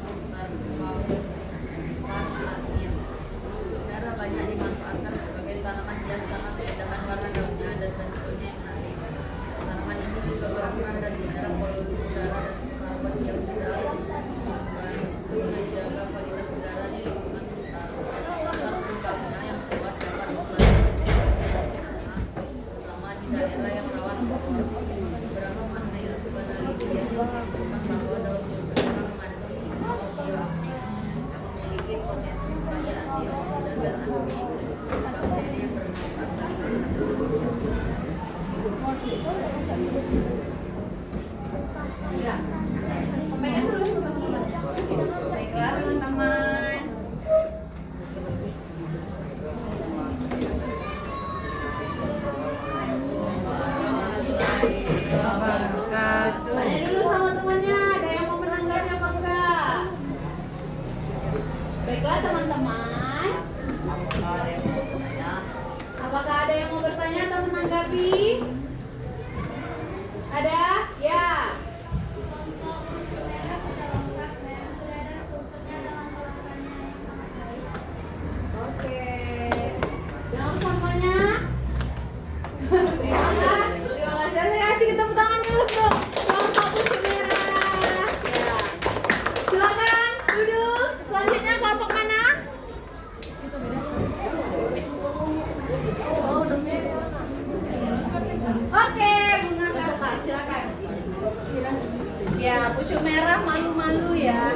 Baiklah teman-teman. Apakah ada yang mau bertanya atau menanggapi? Ada? Ya. Oke. Yang semuanya? Terima kasih. Saya kasih tepuk tangan dulu untuk kelompok Pucuk Merah. Ya. Silakan duduk. Selanjutnya kelompok mana? Oke, bunga kertas. Silakan. Ya, Pucuk Merah malu-malu ya.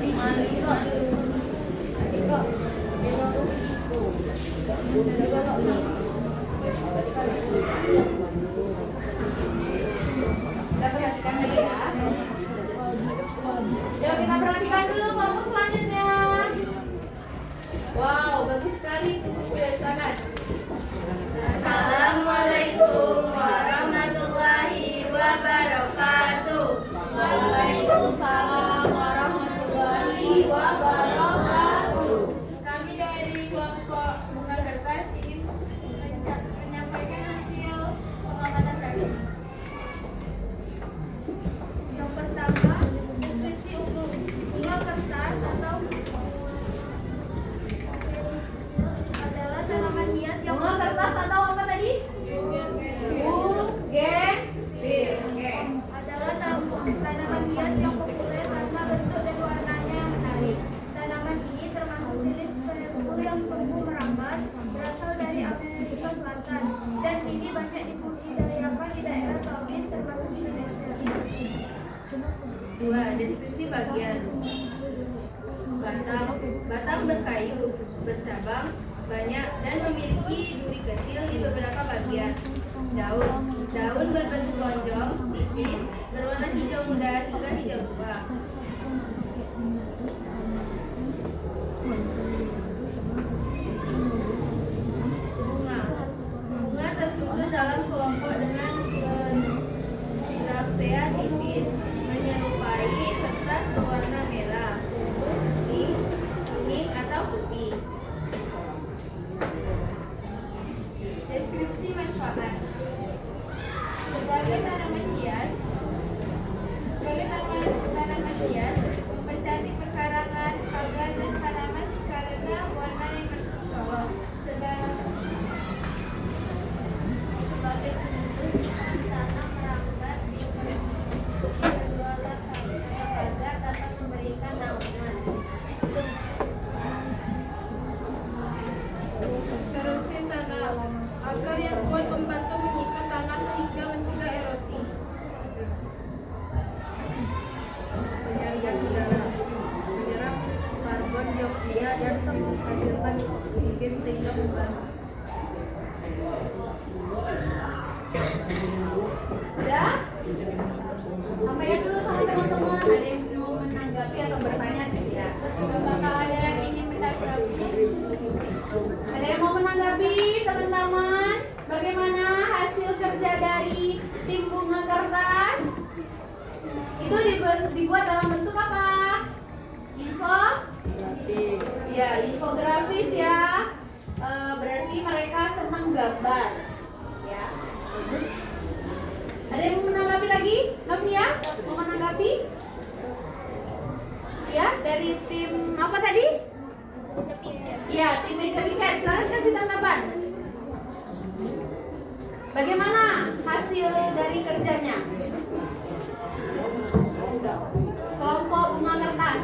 Malu itu kita perhatikan lagi ya. Yuk kita perhatikan dulu kelompok selanjutnya. Wow, bagus sekali tuh. Ya, silakan. Assalamualaikum warahmatullahi wabarakatuh. Waalaikumsalam warahmatullahi wabarakatuh. Kami dari kelompok bunga kertas ingin menyampaikan hasil pengamatan kami. Yang pertama, deskripsi umum bunga kertas atau adalah tanaman hias yang Bunga kertas atau apa tadi? Bougainville. Oke. adalah tanaman hias yang populer karena bentuk dan warnanya yang menarik. Tanaman ini termasuk jenis penerbur yang tumbuh merambat, berasal dari Amerika Selatan, dan ini banyak dibudidayakan di daerah tropis termasuk Indonesia. 2. Deskripsi bagian. Batang berkayu, bercabang, banyak dan memiliki duri kecil di beberapa bagian. Daun berbentuk lonjong, tipis, berwarna hijau muda hingga hijau tua. Bunga tersusun dalam kelompok dengan graftea tipis, menyerupai kertas berwarna merah, kuning atau putih. Deskripsi manfaat. Sebagai tanaman hias, mempercantik pekarangan, pagar dan tanaman karena warna yang mencolok. Sebagai penentu tanam merambat di kedua pagar tanpa memberikan naungan. Terusin tanah. Akar yang kuat membantu mengikat tanah sehingga mencegah erosi. Penyerap udara, menyerap karbon dioksida dan menghasilkan oksigen sehingga membantu. Sudah? Sampaikan dulu sama teman-teman. Ada yang mau menanggapi atau bertanya tidak? Apakah ada yang ingin menanggapi? Ada yang mau menanggapi teman-teman? Bagaimana hasil kerja dari tim bunga kertas? Itu dibuat dalam bentuk apa? Info? Ya, infografis ya. Berarti mereka senang gambar. Ya, bagus. Ada yang mau menanggapi lagi? Novia, mau menanggapi? Ya, dari tim apa tadi? Ya, tim meja piket. Silahkan kasih tanggapan. Bagaimana hasil dari kerjanya? Kelompok bunga kertas.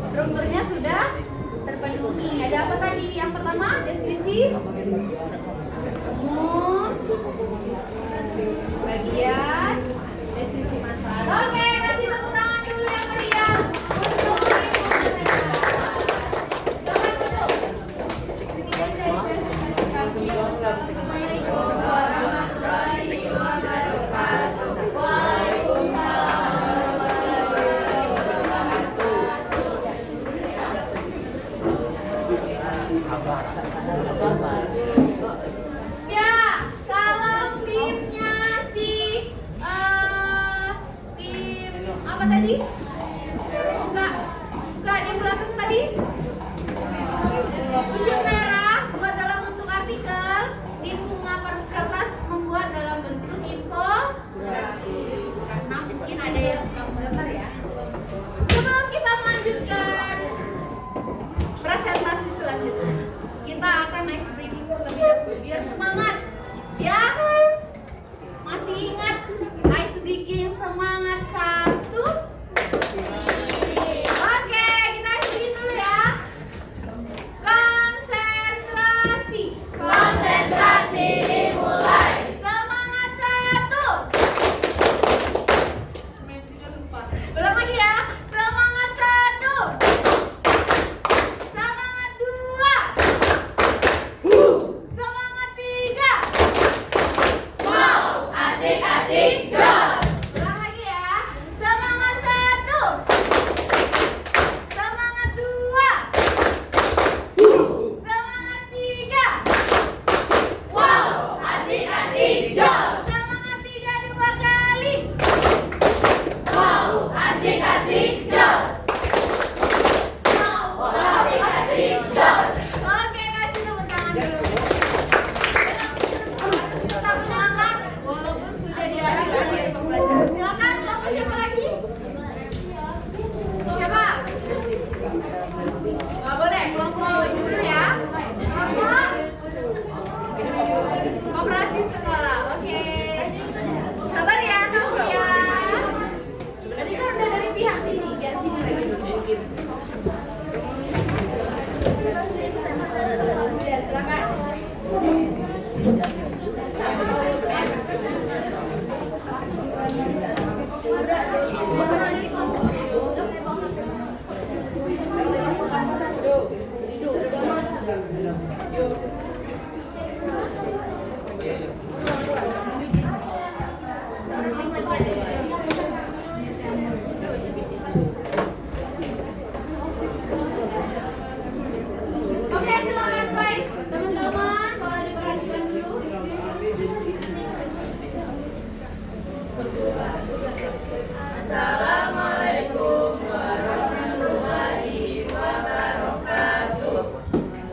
Strukturnya sudah terpenuhi. Ada apa tadi? Yang pertama, deskripsi umum, bagian, deskripsi manfaat. Oke, kasih tepuk tangan dulu yang meriah untuk Ibu Mereka. Jangan tutup. Assalamualaikum warahmatullahi wabarakatuh. Waalaikumsalam warahmatullahi wabarakatuh. Sabar. Biar semangat. Ya. Masih ingat? Ice breaking semangat 1. Oke, kita isi dulu ya. Konsentrasi. Konsentrasi dimulai. Semangat 1. Ulang lagi ya. Semangat 1. Semangat 2. Semangat 3. Wow, asik-asik jos. Ulang lagi ya. Semangat 1. Semangat 2. Semangat 3. Wow, asik-asik jos. Semangat 3 2 kali. Wow, asik-asik jos. Wow, asik-asik jos. Oke, kasih tepuk tangan dulu. Harus tetap semangat walaupun sudah di akhir pembelajaran. Silakan, kamu siapa lagi? Siapa? Nggak boleh, kelompok ini dulu ya. Kelompok koperasi sekolah. Oke. Sabar ya, kamu ya. Tadi kan udah dari pihak sini lagi. Ya, silakan. Oke, silakan baik teman-teman, kalau diperhatikan dulu. Assalamualaikum warahmatullahi wabarakatuh.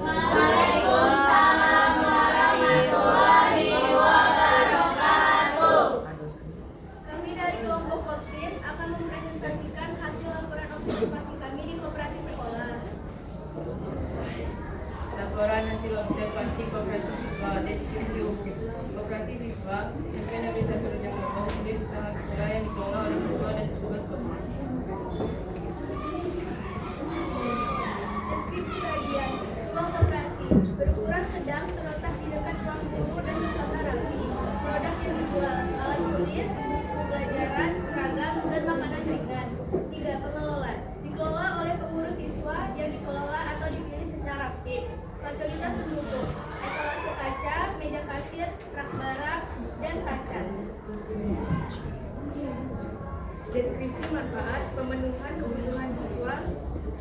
Waalaikumsalam warahmatullahi wabarakatuh. Kami dari kelompok KOPSIS akan mempresentasikan hasil laporan observasi kami di koperasi sekolah. Laporan hasil observasi koperasi siswa, deskripsi koperasi siswa, SMP Negeri 1 Rejang unit usaha sekolah yang dikelola oleh siswa dan petugas KOPSIS. Deskripsi bagian ruang koperasi berukuran sedang, terletak di dekat ruang guru dan tertata rapi. Produk yang dijual alat tulis, buku pelajaran, seragam, dan makanan ringan. 3. Pengelola dikelola oleh pengurus siswa yang dikelola atau dipilih secara aktif. Fasilitas pendukung etalase kaca, meja kasir, rak barang, dan kaca. Deskripsi manfaat pemenuhan kebutuhan siswa,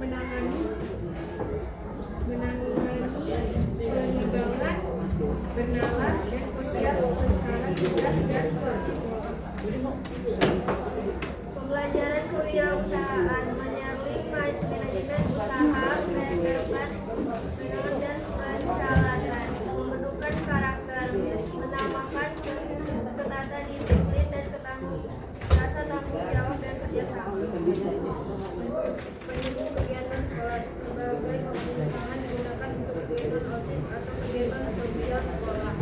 menangani pengembangan, bernalar dan sosial secara cerdas dan sekolah. Pembelajaran kewirausahaan menyerling manajemen usaha, manajemen dan pencalatan, membentukkan karakter, menamakan ketata disiplin dan rasa tanggung jawab dan kerjasama. Pendukung kegiatan sekolah sebagai pemerintahan digunakan untuk kegiatan OSIS atau kegiatan sosial sekolah.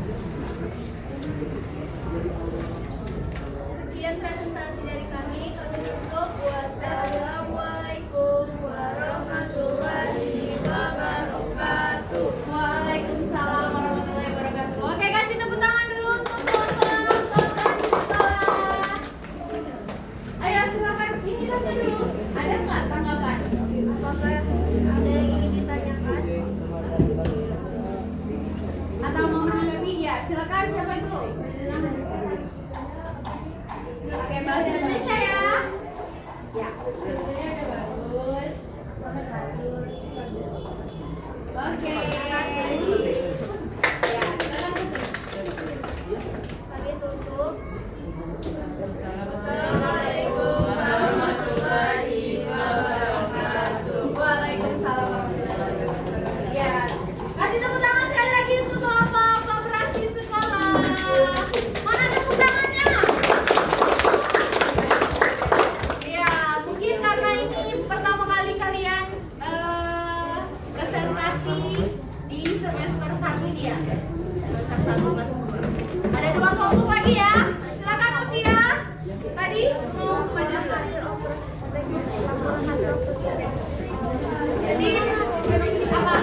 Sekian presentasi dari kami tutup. Wassalamualaikum warahmatullahi wabarakatuh. Waalaikumsalam warahmatullahi wabarakatuh. Oke, kasih tepuk tangan dulu untuk kelompok koperasi sekolah. Ayo silakan, ini tanya dulu. Ada nggak tanggapan? Apakah ada yang ingin ditanyakan? Atau mau menanggapi? Ya, silakan. Siapa itu? Pakai bahasa Indonesia ya. Ya. Oke. Ya, silakan. Kami tutup. Assalamualaikum warahmatullahi wabarakatuh. Waalaikumsalam warahmatullahi wabarakatuh. Ya, kasih tepuk tangan sekali lagi untuk kelompok koperasi sekolah. Mana tepuk tangannya? Ya, mungkin karena ini pertama kali kalian presentasi tugas keluar. Ada 2 kelompok lagi ya. Silakan Novia. Tadi mau maju dulu. Jadi apa?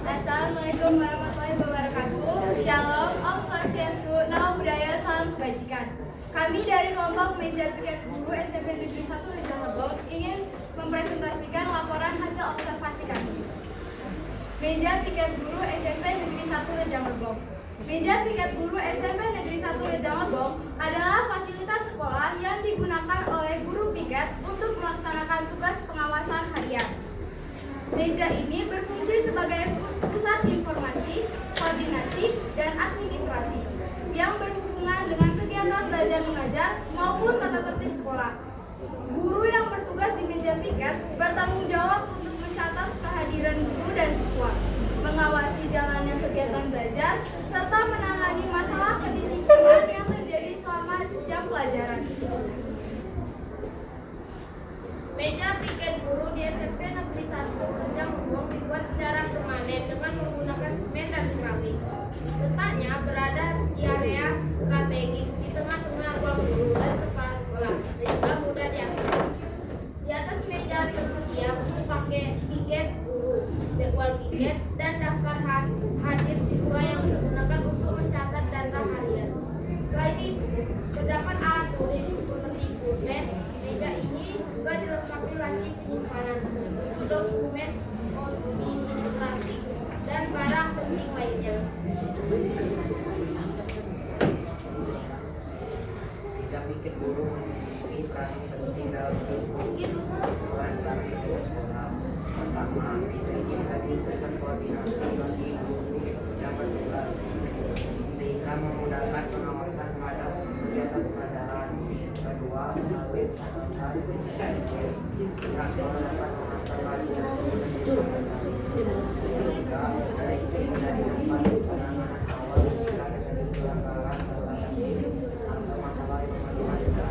Assalamualaikum warahmatullahi wabarakatuh. Shalom, Om Swastiastu, Namo Buddhaya, Salam Kebajikan. Kami dari kelompok Meja Piket Guru SMP Negeri 1 Rejang ingin mempresentasikan laporan hasil observasi kami. Meja Piket Guru SMP Negeri 1 Rejang Lebong. Meja Piket Guru SMP Negeri 1 Rejang Lebong adalah fasilitas sekolah yang digunakan oleh guru piket untuk melaksanakan tugas pengawasan harian. Meja ini berfungsi sebagai pusat informasi, koordinasi, dan administrasi yang berhubungan dengan kegiatan belajar mengajar maupun tata tertib sekolah. Guru yang bertugas di meja piket bertanggung jawab untuk mencatat kehadiran guru dan siswa, mengawasi jalannya kegiatan belajar, serta menangani masalah kedisiplinan yang terjadi selama jam pelajaran. Meja piket guru di SMP Negeri 1 Rejang Lebong dibuat secara permanen dengan menggunakan semen dan keramik. Letaknya berada di area strategis di tengah-tengah ruang guru dan kepala sekolah, sehingga mudah diakses. Di atas meja tersedia buku pakai piket guru, jadwal piket, dan daftar hadir siswa yang digunakan untuk mencatat data harian. Selain itu, terdapat alat tulis seperti pulpen. Meja ini juga dilengkapi laci penyimpanan untuk dokumen administrasi dan barang penting lainnya. Meja piket guru memiliki peran penting dalam kelancaran hidup sekolah. Pertama, ini menjadi pusat koordinasi bagi guru yang bertugas, sehingga memudahkan pengawasan terhadap kegiatan pelajaran. Kedua, melalui pengawasan pihak sekolah dapat mengatur latihan guru dan siswa. Ketiga, ini menjadi tempat penanganan awal jika terjadi pelanggaran tata tertib atau masalah informatika.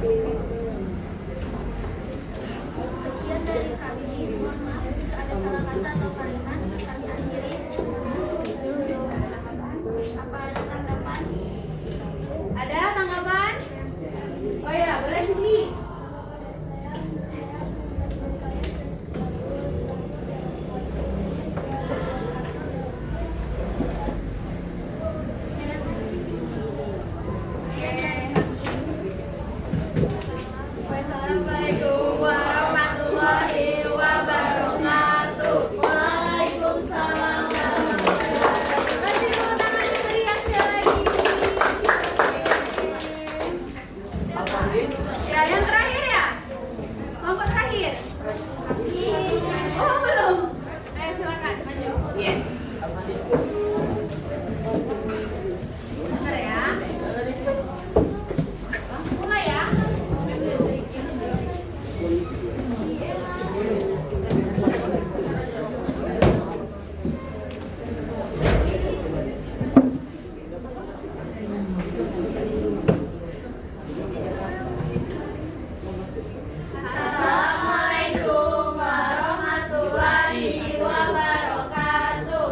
Sekian dari kami, mohon maaf jika ada salah kata atau kalimat. Kami akhiri. Apa ada tanggapan? Ada tanggapan? Oh ya, boleh Cindy. Wassalamualaikum warahmatullahi wabarakatuh. Waalaikumsalam warahmatullahi wabarakatuh. Kasih tepuk tangan yang meriah sekali lagi. Ya, yang terakhir ya? Kelompok terakhir? Oh, belum? Ayo silakan, maju. Yes. Bentar ya. Mulai ya. Assalamualaikum warahmatullahi wabarakatuh.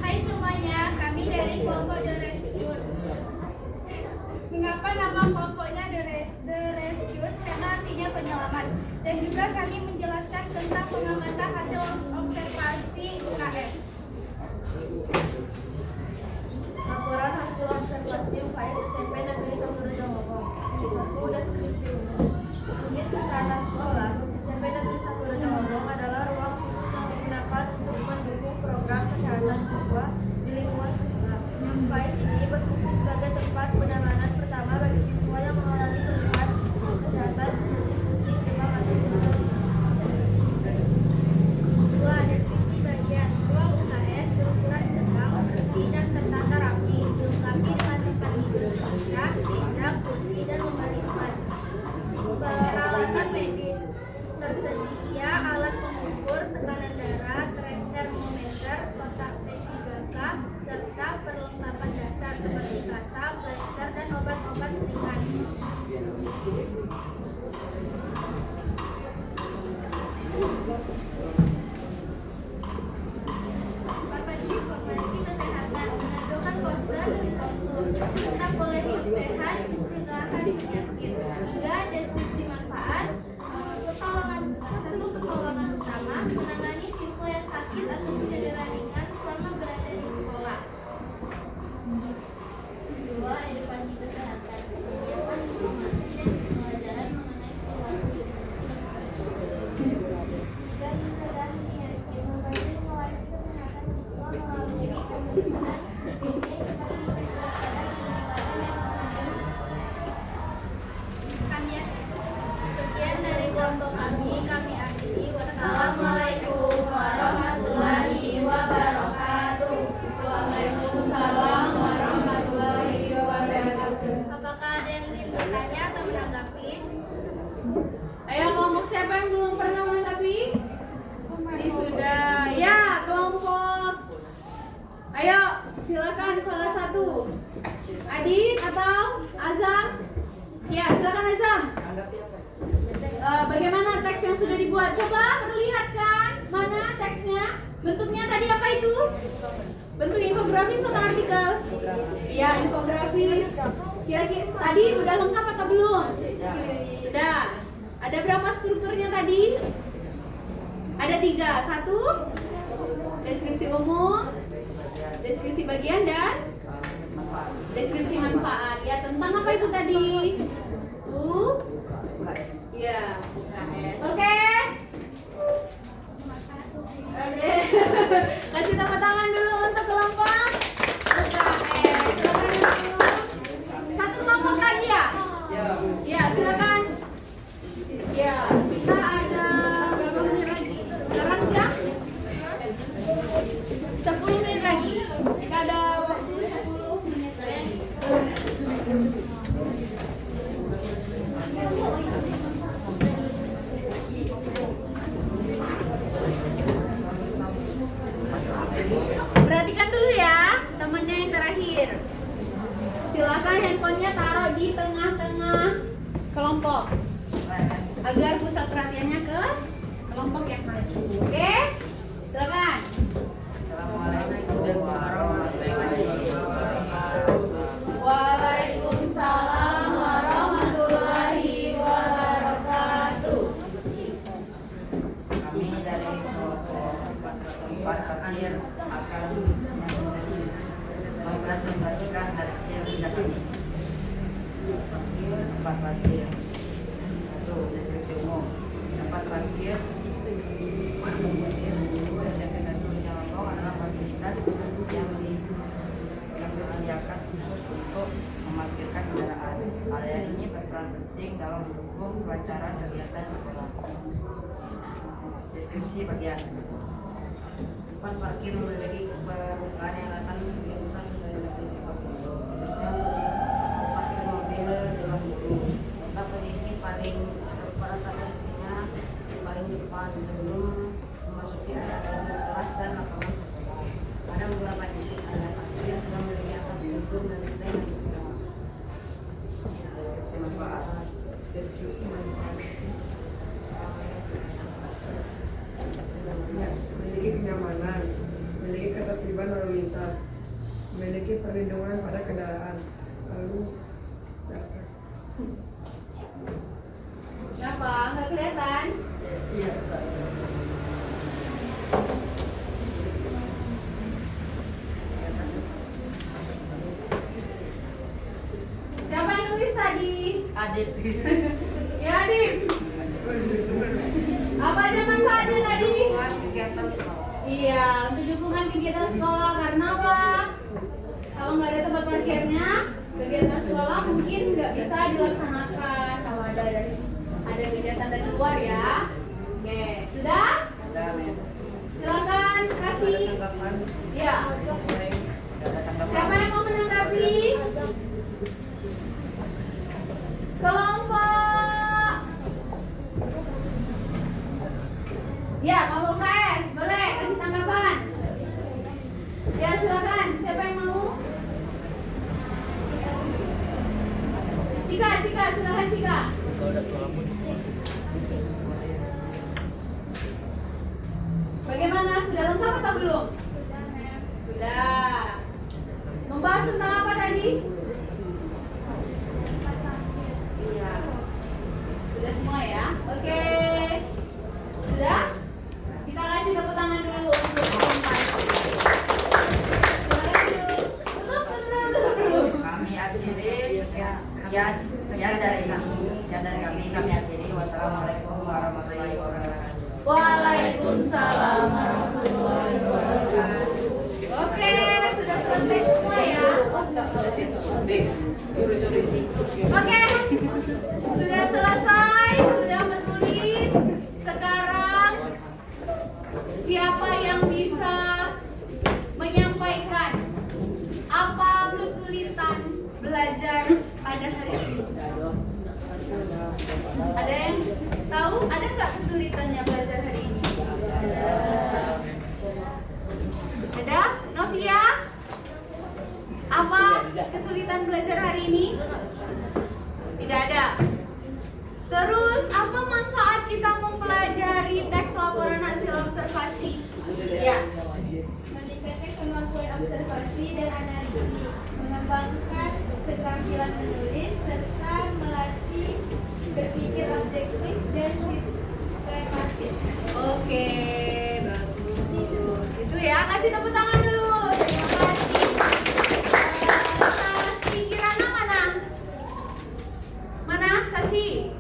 Hai semuanya, kami dari kelompok The Rescuers. Mengapa nama kelompoknya The Rescuers? Karena artinya penyelamat. Dan juga kami menjelaskan tentang pengamatan hasil observasi UKS. Laporan hasil observasi UKS SMP Negeri 1 Rejang Lebong. 1. Deskripsi umum. Unit kesehatan sekolah SMP Negeri 1 Rejang Lebong adalah ruang khusus yang digunakan untuk mendukung program kesehatan siswa di lingkungan sekolah. UKS ini berfungsi sebagai tempat penanganan pertama bagi siswa yang mengalami keluhan kesehatan seperti pusing, demam, atau jantung. 2. Deskripsi bagian. Ruang UKS berukuran sedang, bersih, dan tertata rapi, dilengkapi dengan tempat tidur, Ya, silakan Azam. Bagaimana teks yang sudah dibuat? Coba perlihatkan mana teksnya. Bentuknya tadi apa itu? Bentuk infografis atau artikel? Iya, infografis. Kira-kira tadi udah lengkap atau belum? Sudah. Ada berapa strukturnya tadi? Ada 3. 1, deskripsi umum, deskripsi bagian, dan deskripsi manfaat. Ya, tentang apa itu tadi? Ya, oke. Oke. Kasih tepuk tangan dulu untuk kelompok UKS. Silakan dulu. Satu kelompok lagi ya? Ya, silakan. Ya, kita ada berapa menit lagi? Sekarang jam 10 menit lagi. Kita ada waktu 10 menit lagi. Perhatikan dulu ya, temennya yang terakhir. Silakan handphonenya taruh di tengah-tengah kelompok agar pusat perhatiannya ke kelompok yang maju. Oke? Silakan. Waalaikumsalam warahmatullahi wabarakatuh. Kami dari kelompok tempat parkir akan mempresentasikan hasil kerja kami. Tempat parkir 1, deskripsi umum. Tempat parkir SMP Negeri Jalalong adalah fasilitas yang disediakan khusus untuk memarkirkan kendaraan. Area ini berperan penting dalam mendukung kelancaran kegiatan sekolah. Deskripsi bagian. Tempat parkir memiliki kebutuhan yang akan sebagai besar sebagai deskripsi khususnya untuk parkir mobil dengan guru. Tempat posisi paling pada posisinya paling depan sebelum memasuki area kelas dan lapangan sekolah. Ada beberapa titik area parkir yang sudah memiliki atap gedung dan stand yang dibuka. Deskripsi manfaat. Memiliki kenyamanan, memiliki ketertiban lalu lintas, memiliki perlindungan pada kendaraan. Lalu Kenapa? Nggak kelihatan? iya. Siapa yang nulis tadi? Adit. Ya, Adit. Apa aja manfaatnya tadi? Kegiatan sekolah. Iya, untuk dukungan kegiatan sekolah. Karena apa? Kalau nggak ada tempat parkirnya, kegiatan sekolah mungkin nggak bisa dilaksanakan. Kalau ada kegiatan dari luar ya. Oke, sudah? Ada men. Silakan kasih. Tanggapan. Ya. Ada tanggapan. Siapa yang mau menanggapi? Kelompok. Ya, kelompok KS, boleh kasih tanggapan. Ya, silakan. Siapa yang mau? Cika, silakan Cika. Bagaimana? Sudah lengkap atau belum? Sudah. Membahas tentang apa tadi? Iya. Sudah semua ya? Oke. Sudah? Kita kasih tepuk tangan dulu untuk kelompok. Silakan dulu. Tutup dulu. Kami akhiri sekian dari kami akhiri. Wassalamualaikum warahmatullahi wabarakatuh. Waalaikumsalam warahmatullahi wabarakatuh. Oke, sudah selesai semua ya. Oke, sudah selesai, sudah menulis. Sekarang siapa yang bisa menyampaikan apa kesulitan belajar pada hari ini? Ada yang tahu? Ada nggak kesulitannya belajar hari ini? Ada? Novia? Apa kesulitan belajar hari ini? Tidak ada. mengembangkan keterampilan menulis serta melatih berpikir objektif dan sistematis. Oke, bagus. Itu ya, kasih tepuk tangan dulu. Terima kasih. Sasi Kirana mana? Mana Sasi?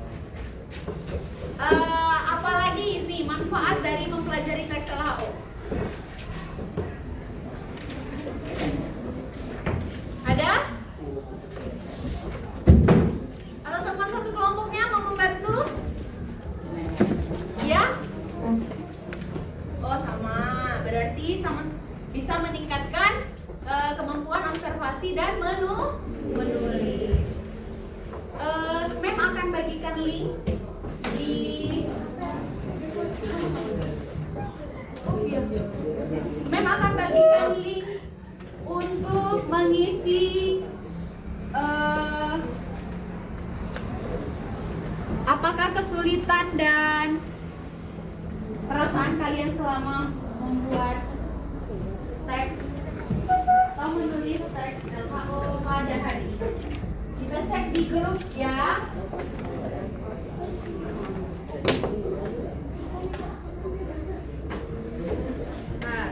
Apalagi nih manfaat dari mempelajari teks LHO? Ada? Atau teman satu kelompoknya mau membantu? Ya? Oh sama, berarti bisa meningkatkan kemampuan observasi dan menulis. Mem akan bagikan link di Mem akan bagikan link untuk mengisi apakah kesulitan dan perasaan kalian selama membuat teks atau menulis teks LHO pada hari ini. Kita cek di grup ya. Nah.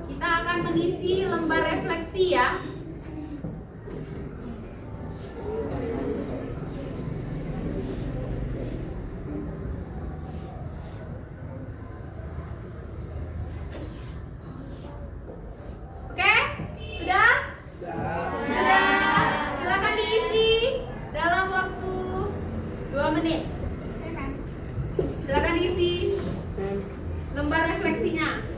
Kita akan mengisi lembar refleksi ya. Oke? Sudah? Sudah. Silakan diisi dalam waktu 2 menit. Silakan diisi lembar refleksinya.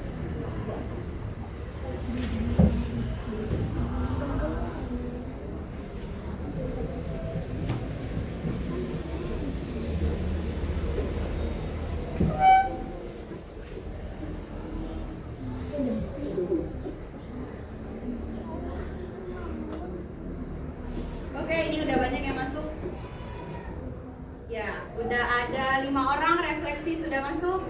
Oke, ini udah banyak yang masuk. Ya, udah ada 5 orang refleksi sudah masuk.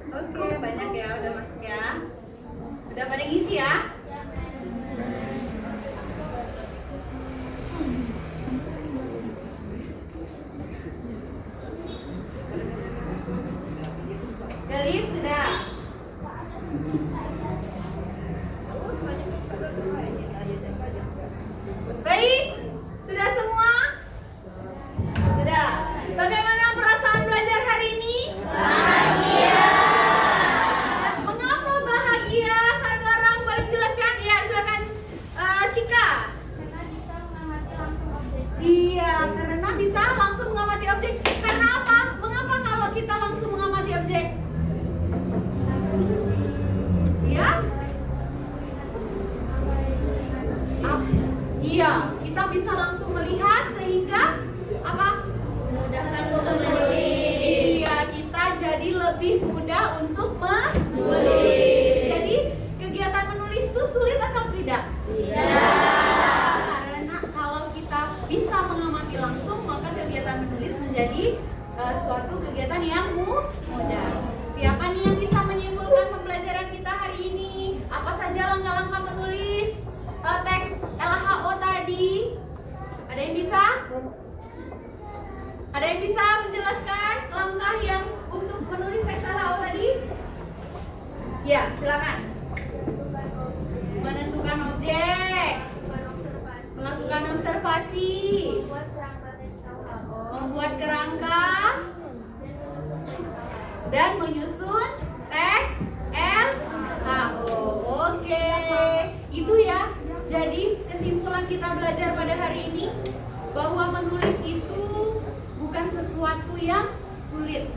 Oke, banyak ya udah masuk ya. Udah pada ngisi ya? Galip sudah. Baik, sudah semua? Sudah. Bagaimana perasaan belajar hari ini? Bahagia. Mengapa bahagia? Satu orang boleh jelaskan? Ya, silakan Cika. Karena bisa mengamati langsung objek. Iya, karena bisa langsung mengamati objek. Karena apa? Mengapa kalau kita langsung mengamati objek? Iya? Iya, kita bisa langsung melihat sehingga apa? Memudahkan untuk menulis. Iya, kita jadi lebih mudah untuk menulis. Jadi kegiatan menulis itu sulit atau tidak? Tidak. Karena kalau kita bisa mengamati langsung, maka kegiatan menulis menjadi suatu kegiatan yang mudah. Siapa nih yang bisa menyimpulkan pembelajaran kita hari ini? Apa saja langkah-langkah menulis teks LHO tadi? Ada yang bisa? Ada yang bisa menjelaskan langkah yang untuk menulis teks LHO tadi? Ya, silakan. Menentukan objek, melakukan observasi, membuat kerangka, dan menyusun teks LHO. Oke, itu ya. Jadi kesimpulan kita belajar pada hari ini bahwa menulis itu bukan sesuatu yang sulit,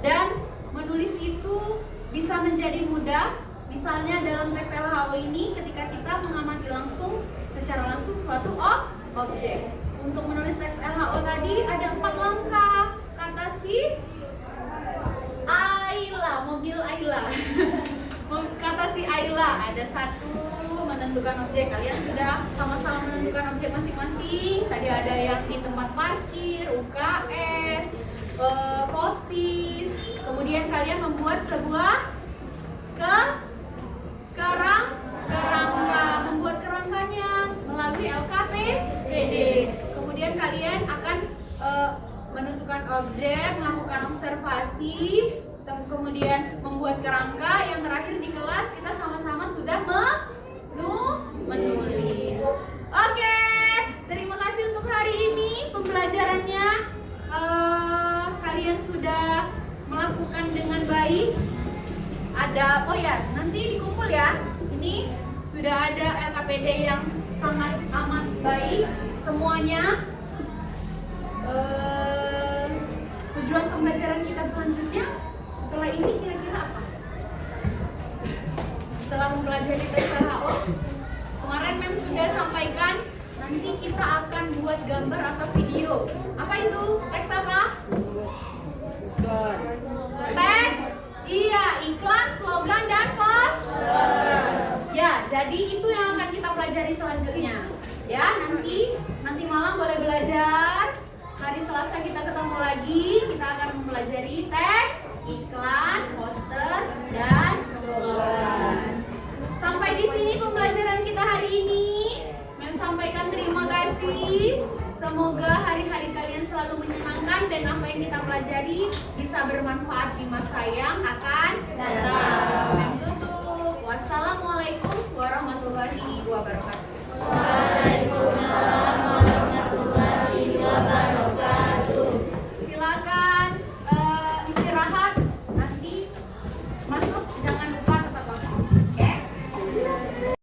dan menulis itu bisa menjadi mudah. Misalnya dalam teks LHO ini, ketika kita mengamati secara langsung suatu objek. Untuk menulis teks LHO tadi ada 4 langkah. Kata si Ayla, mobil Ayla. Kata si Ayla. Ada 1 menentukan objek. Kalian sudah sama-sama menentukan objek masing-masing. Tadi ada yang di tempat parkir, UKS, Popsis. Kemudian kalian membuat sebuah kerangka. Membuat kerangkanya melalui LKPD. Kemudian kalian akan menentukan objek, melakukan observasi, kemudian membuat kerangka. Yang terakhir di kelas kita sama-sama sudah menulis. Oke, terima kasih untuk hari ini pembelajarannya. Kalian sudah melakukan dengan baik. Ada, oh ya, nanti dikumpul ya. Ini sudah ada LKPD yang sangat amat baik semuanya. Tujuan pembelajaran kita selanjutnya setelah ini kira-kira apa? Setelah mempelajari teks HO, kemarin Mem sudah sampaikan nanti kita akan buat gambar atau video. Apa itu? Teks apa? Teks? Iya, iklan, slogan, dan poster. Ya, jadi itu yang akan kita pelajari selanjutnya. Ya, nanti malam boleh belajar. Hari Selasa kita ketemu lagi. Kita akan mempelajari teks, iklan, poster, dan slogan. Sampai di sini pembelajaran kita hari ini. Mem sampaikan terima kasih. Semoga hari-hari kalian selalu menyenangkan dan apa yang kita pelajari bisa bermanfaat di masa yang akan datang. Mem tutup. Wassalamualaikum warahmatullahi wabarakatuh.